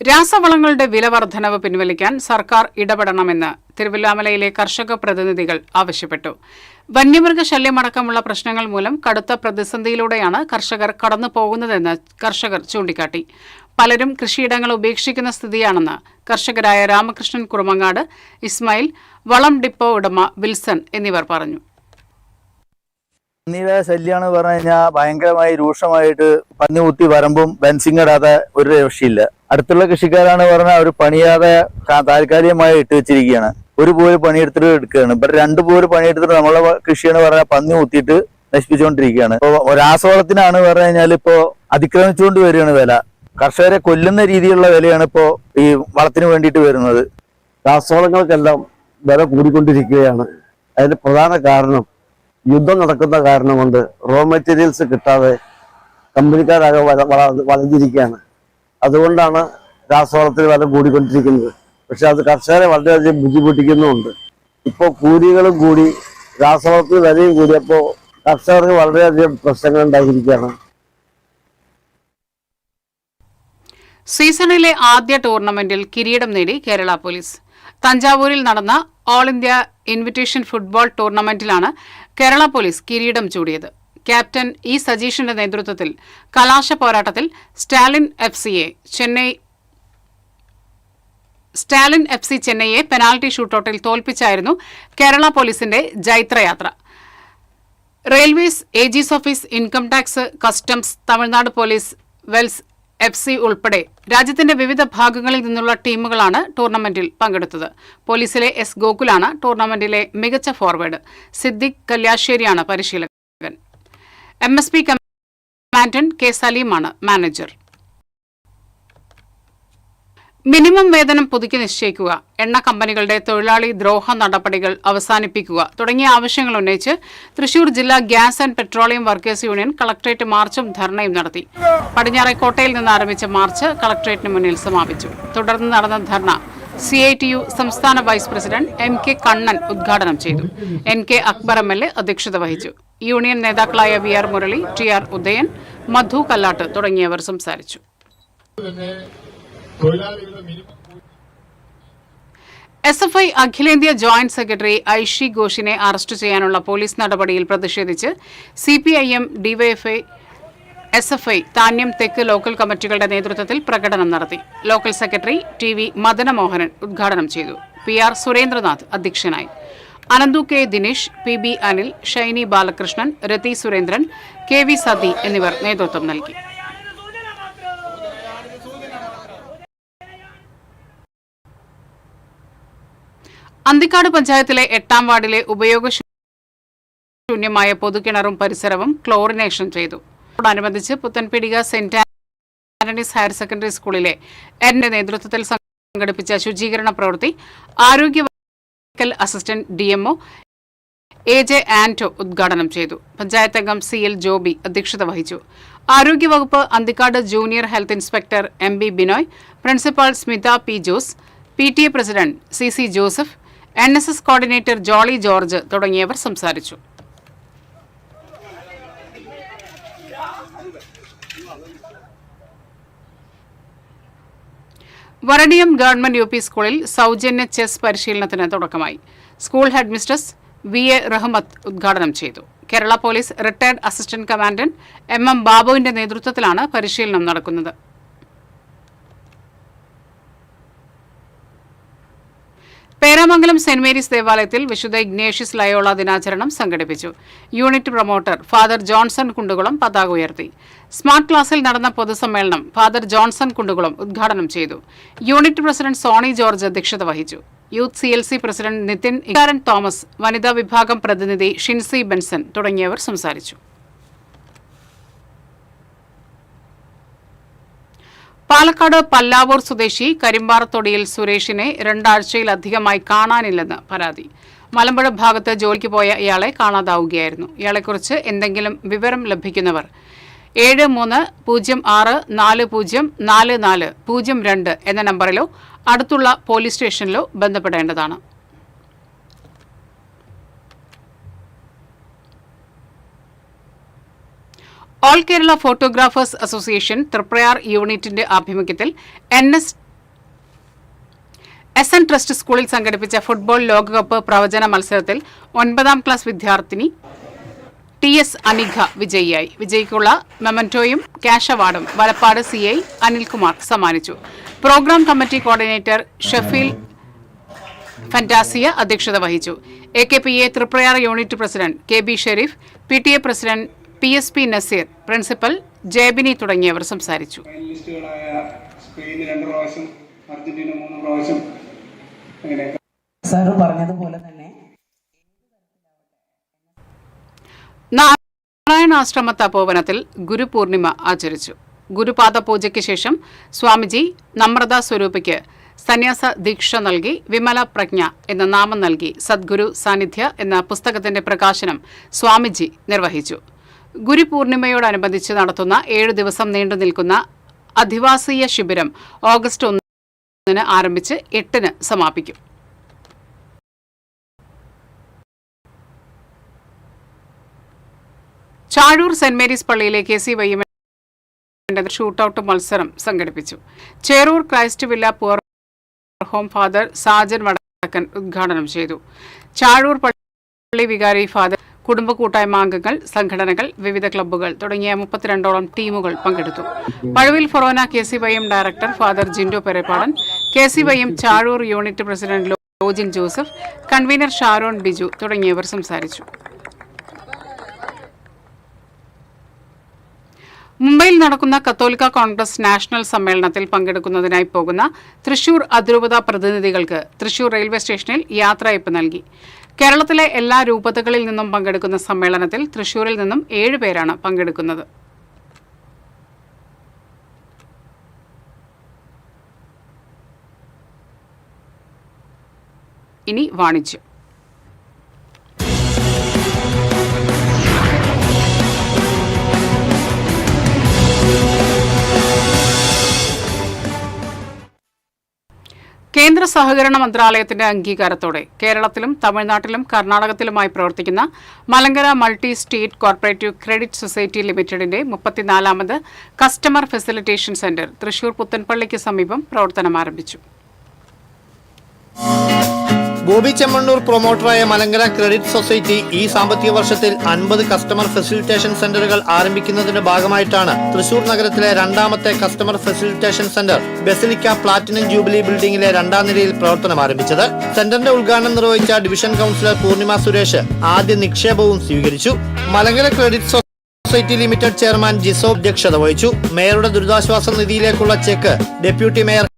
രാസവളങ്ങളുടെ വില വർധനവ് പിൻവലിക്കാൻ സർക്കാർ ഇടപെടണമെന്ന് തിരുവല്ലാമലയിലെ കർഷക പ്രതിനിധികൾ ആവശ്യപ്പെട്ടു. വന്യമൃഗശല്യമടക്കമുള്ള പ്രശ്നങ്ങൾ മൂലം കടുത്ത പ്രതിസന്ധിയിലൂടെയാണ് കർഷകർ കടന്നുപോകുന്നതെന്ന് കർഷകർ ചൂണ്ടിക്കാട്ടി. പലരും കൃഷിയിടങ്ങൾ ഉപേക്ഷിക്കുന്ന സ്ഥിതിയാണെന്ന് കർഷകരായ രാമകൃഷ്ണൻ കുറുമങ്ങാട്, ഇസ്മായിൽ, വളം ഡിപ്പോ ഉടമ വിൽസൺ എന്നിവർ പറഞ്ഞു. പന്നിയുടെ ശല്യമാണ് പറഞ്ഞു കഴിഞ്ഞാൽ ഭയങ്കരമായി രൂക്ഷമായിട്ട് പന്നി കുത്തി വരമ്പും ബെൻസിങ് ഇടാതെ ഒരു രക്ഷയില്ല. അടുത്തുള്ള കൃഷിക്കാരാണ് പറഞ്ഞാൽ അവർ പണിയാതെ താൽക്കാലികമായി ഇട്ട് വെച്ചിരിക്കുകയാണ്. ഒരു പോര് പണിയെടുത്തിട്ട് എടുക്കുകയാണ്. ഇപ്പൊ 2 പോര് പണിയെടുത്തിട്ട് നമ്മളെ കൃഷിയാണ് പറഞ്ഞാൽ പന്നി കുത്തിയിട്ട് നശിപ്പിച്ചുകൊണ്ടിരിക്കുകയാണ്. ഇപ്പൊ രാസവളത്തിനാണ് പറഞ്ഞു കഴിഞ്ഞാൽ ഇപ്പോ അതിക്രമിച്ചുകൊണ്ട് വരികയാണ് വില. കർഷകരെ കൊല്ലുന്ന രീതിയിലുള്ള വിലയാണ് ഇപ്പോ ഈ വളത്തിന് വേണ്ടിയിട്ട് വരുന്നത്. രാസവളങ്ങൾക്കെല്ലാം വില കൂടിക്കൊണ്ടിരിക്കുകയാണ്. അതിന്റെ പ്രധാന കാരണം യുദ്ധം നടക്കുന്ന കാരണം കൊണ്ട് റോ മെറ്റീരിയൽസ് കിട്ടാതെ കമ്പനിക്കാരാകെ വളഞ്ഞിരിക്കുകയാണ്. അതുകൊണ്ടാണ് രാസവളത്തിന് വില കൂടിക്കൊണ്ടിരിക്കുന്നത്. പക്ഷെ അത് കർഷകരെ വളരെയധികം ബുദ്ധിമുട്ടിക്കുന്നുമുണ്ട്. ഇപ്പോൾ കൂലികളും കൂടി, രാസവളത്തിന് വിലയും കൂടിയപ്പോൾ കർഷകർക്ക് വളരെയധികം പ്രശ്നങ്ങൾ ഉണ്ടായിരിക്കുകയാണ്. സീസണിലെ ആദ്യ ടൂർണമെന്റിൽ കിരീടം നേടി കേരള പോലീസ്. തഞ്ചാവൂരിൽ നടന്ന ഓൾ ഇന്ത്യ ഇൻവിറ്റേഷൻ ഫുട്ബോൾ ടൂർണമെന്റിലാണ് കേരള പോലീസ് കിരീടം ചൂടിയത്. ക്യാപ്റ്റൻ ഇ സജീഷിന്റെ നേതൃത്വത്തിൽ കലാശ പോരാട്ടത്തിൽ സ്റ്റാലിൻ എഫ് സി ചെന്നൈയെ പെനാൽറ്റി ഷൂട്ടൌട്ടിൽ തോൽപ്പിച്ചായിരുന്നു കേരള പോലീസിന്റെ ജൈത്രയാത്ര. Railways, AG's office, income tax, customs, Tamil Nadu police, Vels F C ഉൾപ്പെടെ രാജ്യത്തിന്റെ വിവിധ ഭാഗങ്ങളിൽ നിന്നുള്ള ടീമുകളാണ് ടൂർണമെന്റിൽ പങ്കെടുത്തത്. പോലീസിലെ എസ് ഗോകുലാണ് ടൂർണമെന്റിലെ മികച്ച ഫോർവേഡ്. സിദ്ദിഖ് കല്യാശ്ശേരിയാണ് പരിശീലകൻ. MSP കമാൻഡന്റ് കെ സലീമാണ് മാനേജർ. മിനിമം വേതനം പുതുക്കി നിശ്ചയിക്കുക, എണ്ണ കമ്പനികളുടെ തൊഴിലാളി ദ്രോഹ നടപടികൾ അവസാനിപ്പിക്കുക തുടങ്ങിയ ആവശ്യങ്ങൾ ഉന്നയിച്ച് തൃശൂർ ജില്ലാ gas and petroleum workers union collectorate മാർച്ചും ധർണയും നടത്തി. പടിഞ്ഞാറേക്കോട്ടയിൽ നിന്ന് ആരംഭിച്ച മാർച്ച് കളക്ടറേറ്റിന് മുന്നിൽ സമാപിച്ചു. തുടർന്ന് നടന്ന ധർണ CITU സംസ്ഥാന വൈസ് പ്രസിഡന്റ് MK കണ്ണൻ ഉദ്ഘാടനം ചെയ്തു. NK അക്ബർ MLA അധ്യക്ഷത വഹിച്ചു. യൂണിയൻ നേതാക്കളായ VR മുരളി, TR ഉദയൻ, മധു കല്ലാട്ട് തുടങ്ങിയവർ സംസാരിച്ചു. SFI അഖിലേന്ത്യാ ജോയിന്റ് സെക്രട്ടറി ഐഷി ഘോഷിനെ അറസ്റ്റ് ചെയ്യാനുള്ള പോലീസ് നടപടിയിൽ പ്രതിഷേധിച്ച് CPIM, DYFI, SFI താന്യം തെക്ക് ലോക്കൽ കമ്മിറ്റികളുടെ നേതൃത്വത്തിൽ പ്രകടനം നടത്തി. ലോക്കൽ സെക്രട്ടറി TV മദനമോഹനൻ ഉദ്ഘാടനം ചെയ്തു. PR സുരേന്ദ്രനാഥ് അധ്യക്ഷനായി. അനന്തു K ദിനേശ്, PB അനിൽ, ഷൈനി ബാലകൃഷ്ണൻ, രതി സുരേന്ദ്രൻ, KV സതി എന്നിവർ നേതൃത്വം നൽകി. അന്തിക്കാട് പഞ്ചായത്തിലെ 8ാം വാർഡിലെ ഉപയോഗശൂന്യമായ പൊതുകിണറും പരിസരവും ക്ലോറിനേഷൻ ചെയ്തു. ോടനുബന്ധിച്ച് Puthenpeedika saint Antony's higher secondary സ്കൂളിലെ എന്റെ നേതൃത്വത്തിൽ സംഘടിപ്പിച്ച ശുചീകരണ പ്രവൃത്തി ആരോഗ്യ അസിസ്റ്റന്റ് DMO AJ ആന്റോ ഉദ്ഘാടനം ചെയ്തു. പഞ്ചായത്ത് അംഗം CL ജോബി അധ്യക്ഷത വഹിച്ചു. ആരോഗ്യവകുപ്പ് Anthikad junior health inspector MB Binoy, principal Smitha P Jose, PTA president CC Joseph, NSS coordinator Jolly George തുടങ്ങിയവർ സംസാരിച്ചു. വരണിയം ഗവൺമെന്റ് UP സ്കൂളിൽ സൗജന്യ ചെസ് പരിശീലനത്തിന് തുടക്കമായി. സ്കൂൾ ഹെഡ്മിസ്ട്രസ് VA റഹ്മത്ത് ഉദ്ഘാടനം ചെയ്തു. Kerala police retired assistant commandant MM ബാബുവിന്റെ നേതൃത്വത്തിലാണ് പരിശീലനം നടക്കുന്നത്. പേരാമംഗലം സെന്റ് മേരീസ് ദേവാലയത്തിൽ വിശുദ്ധ ഇഗ്നേഷ്യസ് ലയോള ദിനാചരണം സംഘടിപ്പിച്ചു. Unit promoter father Johnson Kundukulam പതാക ഉയർത്തി. സ്മാർട്ട് ക്ലാസിൽ നടന്ന പൊതുസമ്മേളനം ഫാദർ ജോൺസൺ കുണ്ടുകുളം ഉദ്ഘാടനം ചെയ്തു. യൂണിറ്റ് പ്രസിഡന്റ് സോണി ജോർജ് അധ്യക്ഷത വഹിച്ചു. യൂത്ത് CLC പ്രസിഡന്റ് നിതിൻ ഇക്കാരൻ തോമസ്, വനിതാ വിഭാഗം പ്രതിനിധി ഷിൻസി ബെൻസൺ തുടങ്ങിയവർ സംസാരിച്ചു. പാലക്കാട് പല്ലാവൂർ സ്വദേശി കരിമ്പാറത്തൊടിയിൽ സുരേഷിനെ 2 ആഴ്ചയിലധികമായി കാണാനില്ലെന്ന് പരാതി. മലമ്പുഴ ഭാഗത്ത് ജോലിക്ക് പോയ ഇയാളെ കാണാതാവുകയായിരുന്നു. ഇയാളെക്കുറിച്ച് എന്തെങ്കിലും വിവരം ലഭിക്കുന്നവർ 73404402 എന്ന നമ്പറിലോ അടുത്തുള്ള പോലീസ് സ്റ്റേഷനിലോ ബന്ധപ്പെടേണ്ടതാണ്. All Kerala photographers association Triprayar യൂണിറ്റിന്റെ ആഭിമുഖ്യത്തിൽ SN ട്രസ്റ്റ് സ്കൂളിൽ സംഘടിപ്പിച്ച ഫുട്ബോൾ ലോകകപ്പ് പ്രവചന മത്സരത്തിൽ 9ാം ക്ലാസ് വിദ്യാർത്ഥിനി TS അനിഘ വിജയിയായി. വിജയിക്കുള്ള മെമന്റോയും ക്യാഷ് അവാർഡും വലപ്പാട് CI അനിൽകുമാർ സമ്മാനിച്ചു. Program committee coordinator Shafeel Fantasia അധ്യക്ഷത വഹിച്ചു. AKPA Triprayar unit president KB Shareef, PTA president PSP Naseer, principal Jebini തുടങ്ങിയവർ സംസാരിച്ചു. നാരായണാശ്രമ തപോവനത്തിൽ ഗുരുപൂർണിമ ആചരിച്ചു. ഗുരുപാദ പൂജയ്ക്ക് ശേഷം സ്വാമിജി നമ്രത സ്വരൂപിക്ക് സന്യാസ ദീക്ഷ നൽകി വിമല പ്രജ്ഞ എന്ന നാമം നൽകി സദ്ഗുരു സാന്നിധ്യ എന്ന പുസ്തകത്തിന്റെ പ്രകാശനം സ്വാമിജി നിർവഹിച്ചു. ഗുരുപൂർണിമയോടനുബന്ധിച്ച് നടത്തുന്ന 7 ദിവസം നീണ്ടു നിൽക്കുന്ന അധിവാസീയ ശിബിരം ഓഗസ്റ്റ് 1 ആരംഭിച്ച് 8 സമാപിക്കും. ചാഴൂർ സെന്റ് മേരീസ് പള്ളിയിലെ KCYM ഷൂട്ടൌട്ട് മത്സരം സംഘടിപ്പിച്ചു. Cherur Christ villa poor home father Sajan വടക്കൻ ഉദ്ഘാടനം ചെയ്തു. ചാഴൂർ പള്ളി വികാരി ഫാദർ, കുടുംബ കൂട്ടായ്മ അംഗങ്ങൾ, സംഘടനകൾ, വിവിധ ക്ലബ്ബുകൾ തുടങ്ങിയ 32ഓളം ടീമുകൾ പങ്കെടുത്തു. Pazhuvil forane KCYM director father Jindo Perappadan, KCYM Chazhur unit president Lojin Joseph, convener Sharon Biju തുടങ്ങിയവർ സംസാരിച്ചു. മുംബൈയിൽ നടക്കുന്ന കത്തോലിക്ക കോൺഗ്രസ് നാഷണൽ സമ്മേളനത്തിൽ പങ്കെടുക്കുന്നതിനായി പോകുന്ന തൃശൂർ അതിരൂപത പ്രതിനിധികൾക്ക് തൃശൂർ റെയിൽവേ സ്റ്റേഷനിൽ യാത്രയയപ്പ് നൽകി. കേരളത്തിലെ എല്ലാ രൂപതകളിൽ നിന്നും പങ്കെടുക്കുന്ന സമ്മേളനത്തിൽ തൃശൂരിൽ നിന്നും 7 പേരാണ് പങ്കെടുക്കുന്നത്. ഇനി വാണിജ്യം. കേന്ദ്ര സഹകരണ മന്ത്രാലയത്തിന്റെ അംഗീകാരത്തോടെ കേരളത്തിലും തമിഴ്നാട്ടിലും കർണാടകത്തിലുമായി പ്രവർത്തിക്കുന്ന Malankara multi state corporative credit society ലിമിറ്റഡിന്റെ 34ാമത് കസ്റ്റമർ ഫെസിലിറ്റേഷൻ സെന്റർ തൃശൂർ പുത്തൻപള്ളിക്ക് സമീപം പ്രവർത്തനം ആരംഭിച്ചു. ബോബി ചെമ്മണ്ണൂർ പ്രൊമോട്ടറായ മലങ്കര ക്രെഡിറ്റ് സൊസൈറ്റി ഈ സാമ്പത്തിക വർഷത്തിൽ 50 കസ്റ്റമർ ഫെസിലിറ്റേഷൻ സെന്ററുകൾ ആരംഭിക്കുന്നതിന്റെ ഭാഗമായിട്ടാണ് തൃശൂർ നഗരത്തിലെ 2ാമത്തെ customer facilitation centre basilica platinum jubilee ബിൽഡിംഗിലെ 2ാം നിലയിൽ പ്രവർത്തനം ആരംഭിച്ചത്. സെന്ററിന്റെ ഉദ്ഘാടനം നിർവഹിച്ച ഡിവിഷൻ കൌൺസിലർ പൂർണിമ സുരേഷ് ആദ്യ നിക്ഷേപവും സ്വീകരിച്ചു. Malankara credit society limited chairman Jiso അധ്യക്ഷത വഹിച്ചു. മേയറുടെ ദുരിതാശ്വാസ നിധിയിലേക്കുള്ള ചെക്ക് ഡെപ്യൂട്ടി മേയർ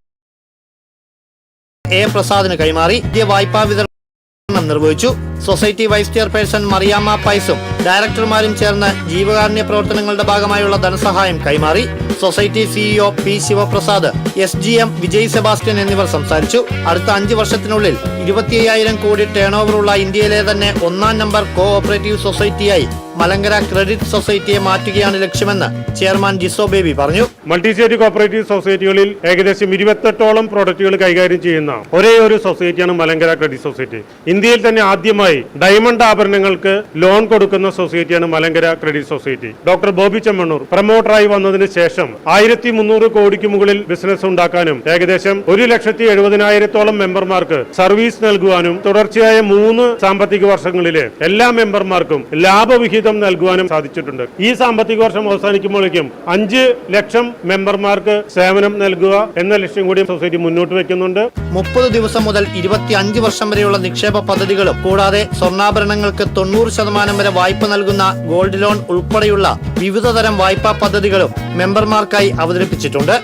A. പ്രസാദിന് കൈമാറി. വായ്പാ വിതരണം നിർവഹിച്ചു. സൊസൈറ്റി വൈസ് ചെയർപേഴ്സൺ മറിയാമ്മ പൈസും ഡയറക്ടർമാരും ചേർന്ന് ജീവകാരുണ്യ പ്രവർത്തനങ്ങളുടെ ഭാഗമായുള്ള ധനസഹായം കൈമാറി. സൊസൈറ്റി CEO P. Sivaprasad, SGM Vijay Sebastian എന്നിവർ സംസാരിച്ചു. അടുത്ത 5 വർഷത്തിനുള്ളിൽ 25,000 കോടി ടേൺ ഓവറുള്ള ഇന്ത്യയിലെ തന്നെ 1ാം നമ്പർ കോ ഓപ്പറേറ്റീവ് സൊസൈറ്റിയായി മലങ്കര ക്രെഡിറ്റ് സൊസൈറ്റിയെ മാറ്റുകയാണ് ലക്ഷ്യമെന്ന് ചെയർമാൻ ജിസോ ബേബി പറഞ്ഞു. മൾട്ടി സ്റ്റേറ്റ് കോപ്പറേറ്റീവ് സൊസൈറ്റികളിൽ ഏകദേശം 28ഓളം പ്രോഡക്റ്റുകൾ കൈകാര്യം ചെയ്യുന്ന ഒരേ ഒരു സൊസൈറ്റിയാണ് മലങ്കര ക്രെഡിറ്റ് സൊസൈറ്റി. ഇന്ത്യയിൽ തന്നെ ആദ്യമായി ഡയമണ്ട് ആഭരണങ്ങൾക്ക് ലോൺ കൊടുക്കുന്ന സൊസൈറ്റിയാണ് Malankara credit society. Doctor Bobby Chemmanur പ്രൊമോട്ടറായി വന്നതിന് ശേഷം 1300 കോടിക്ക് മുകളിൽ ബിസിനസ് ഉണ്ടാക്കാനും ഏകദേശം 1,70,000-ഓളം മെമ്പർമാർക്ക് സർവീസ് നൽകുവാനും തുടർച്ചയായ 3 സാമ്പത്തിക വർഷങ്ങളിലെ എല്ലാ മെമ്പർമാർക്കും ലാഭവിഹിതം നൽകുവാനും സാധിച്ചിട്ടുണ്ട്. ഈ സാമ്പത്തിക വർഷം അവസാനിക്കുമ്പോഴേക്കും 5 ലക്ഷം മെമ്പർമാർക്ക് സേവനം നൽകുക എന്ന ലക്ഷ്യം കൂടി സൊസൈറ്റി മുന്നോട്ട് വെക്കുന്നുണ്ട്. 30 ദിവസം മുതൽ 25 വർഷം വരെയുള്ള നിക്ഷേപ പദ്ധതികളും കൂടാതെ സ്വർണ്ണാഭരണങ്ങൾക്ക് 90% വരെ വായ്പ നൽകുന്ന ഗോൾഡ് ലോൺ ഉൾപ്പെടെയുള്ള വിവിധ തരം വായ്പാ പദ്ധതികളും മെമ്പർമാർക്കായി അവതരിപ്പിച്ചിട്ടുണ്ട്.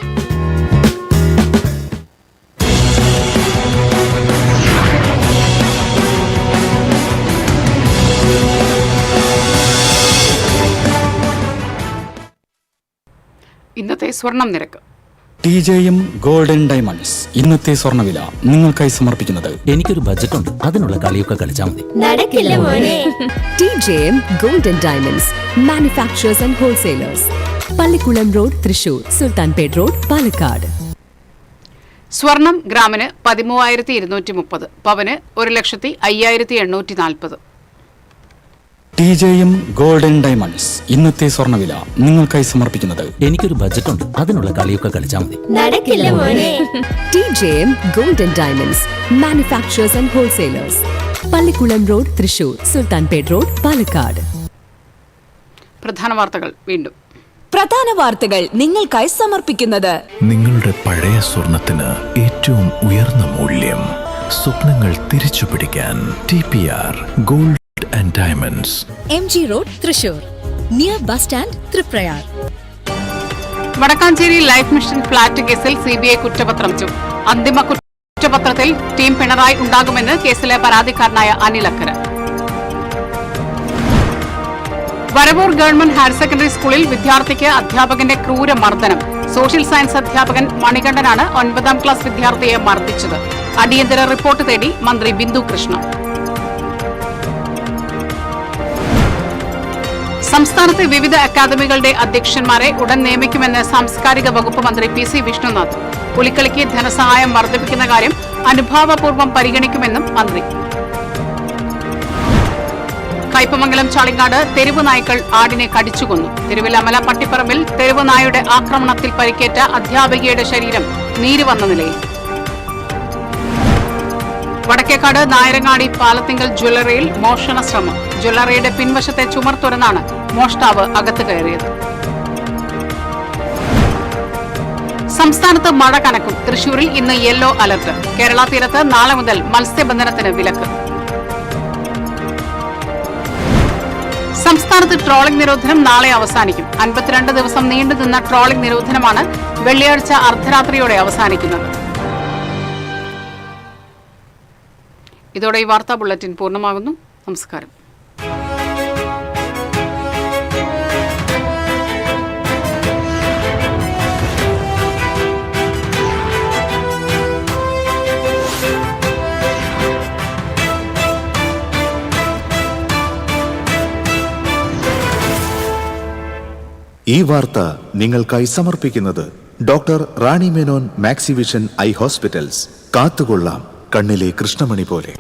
ഇന്നത്തെ സ്വർണം നിരക്ക്. TJM ഗോൾഡൻ ഡയമണ്ട്സ് ഇന്നത്തെ സ്വർണ്ണവില നിങ്ങൾക്കായി സമർപ്പിക്കുന്നത് എനിക്കൊരു ബജറ്റ് ഉണ്ട്, അതിനുള്ള കളിയൊക്കെ കളിച്ചാൽ മതി. നടക്കില്ല മോനെ. TJM golden diamonds manufacturers and wholesalers, Pallikulam road, Thrissur, Sultanpet road, Palakkad. സ്വർണം ഗ്രാമിന് 13,230, പവന് 1,05,840. TJM ഗോൾഡൻ ഡയമണ്ട്സ് ഇന്നത്തെ സ്വർണ്ണവില നിങ്ങൾക്കായി സമർപ്പിക്കുന്നത് എനിക്കൊരു ബജറ്റ് ഉണ്ട്, അതിനുള്ള കളിയൊക്കെ കളിച്ചാൽ മതി. നടക്കില്ല മോനെ. TJM golden diamonds manufacturers and wholesalers, Pallikulam road, Thrissur, Sultanpet road, Palakkad. പ്രധാന വാർത്തകൾ വീണ്ടും. പ്രധാന വാർത്തകൾ നിങ്ങൾക്കായി സമർപ്പിക്കുന്നത് നിങ്ങളുടെ പഴയ സ്വർണത്തിന് ഏറ്റവും ഉയർന്ന മൂല്യം. സ്വപ്നങ്ങൾ തിരിച്ചു പിടിക്കാൻ TPR gold and diamonds, MG road, Thrissur, near bus stand, Triprayar. Vadakkanchery life mission flat കേസിൽ CBI കുറ്റപത്രം ചു. അന്തിമ കുറ്റപത്രത്തിൽ ടീം പിണറായി ഉണ്ടാകുമെന്ന് കേസിലെ പരാതിക്കാരനായ അനിൽ അക്കര. വരവൂർ ഗവൺമെന്റ് ഹയർ സെക്കൻഡറി സ്കൂളിൽ വിദ്യാർത്ഥിക്ക് അധ്യാപകന്റെ ക്രൂരമർദ്ദനം. സോഷ്യൽ സയൻസ് അധ്യാപകൻ മണികണ്ഠനാണ് 9ാം ക്ലാസ് വിദ്യാർത്ഥിയെ മർദ്ദിച്ചത്. അടിയന്തര റിപ്പോർട്ട് തേടി മന്ത്രി ബിന്ദു കൃഷ്ണ. സംസ്ഥാനത്തെ വിവിധ അക്കാദമികളുടെ അധ്യക്ഷന്മാരെ ഉടൻ നിയമിക്കുമെന്ന് സാംസ്കാരിക വകുപ്പ് മന്ത്രി PC വിഷ്ണുനാഥ്. പുലിക്കളിക്ക് ധനസഹായം വർദ്ധിപ്പിക്കുന്ന കാര്യം അനുഭാവപൂർവ്വം പരിഗണിക്കുമെന്നും മന്ത്രി. കയ്പമംഗലം ചളിങ്ങാട് തെരുവ് നായ്ക്കൾ ആടിനെ കടിച്ചുകൊന്നു. തിരുവില്ലമല പട്ടിപ്പറമ്പിൽ തെരുവ് നായയുടെ ആക്രമണത്തിൽ പരിക്കേറ്റ അധ്യാപികയുടെ ശരീരം നീരുവന്ന നിലയിൽ. വടക്കേക്കാട് നായരങ്ങാടി പാലത്തിങ്കൽ ജ്വല്ലറിയിൽ മോഷണ ശ്രമം. ജ്വല്ലറിയുടെ പിൻവശത്തെ ചുമർ തുറന്നാണ് മോഷ്ടാവ് അകത്ത് കയറിയത്. സംസ്ഥാനത്ത് മഴ കനക്കും. തൃശൂരിൽ ഇന്ന് യെല്ലോ അലർട്ട്. കേരള തീരത്ത് നാളെ മുതൽ മത്സ്യബന്ധനത്തിന് വിലക്ക്. സംസ്ഥാനത്ത് ട്രോളിംഗ് നിരോധനം നാളെ അവസാനിക്കും. 52 ദിവസം നീണ്ടുനിന്ന ട്രോളിംഗ് നിരോധനമാണ് വെള്ളിയാഴ്ച അർദ്ധരാത്രിയോടെ അവസാനിക്കുന്നത്. ഇതോടെ ഈ വാർത്താ ബുള്ളറ്റിൻ പൂർണ്ണമാകുന്നു. നമസ്കാരം. ഈ വാർത്ത നിങ്ങൾക്കായി സമർപ്പിക്കുന്നത് doctor Rani Menon Maxivision I hospitals. കാത്തുകൊള്ളാം കണ്ണിലെ കൃഷ്ണമണി പോലെ.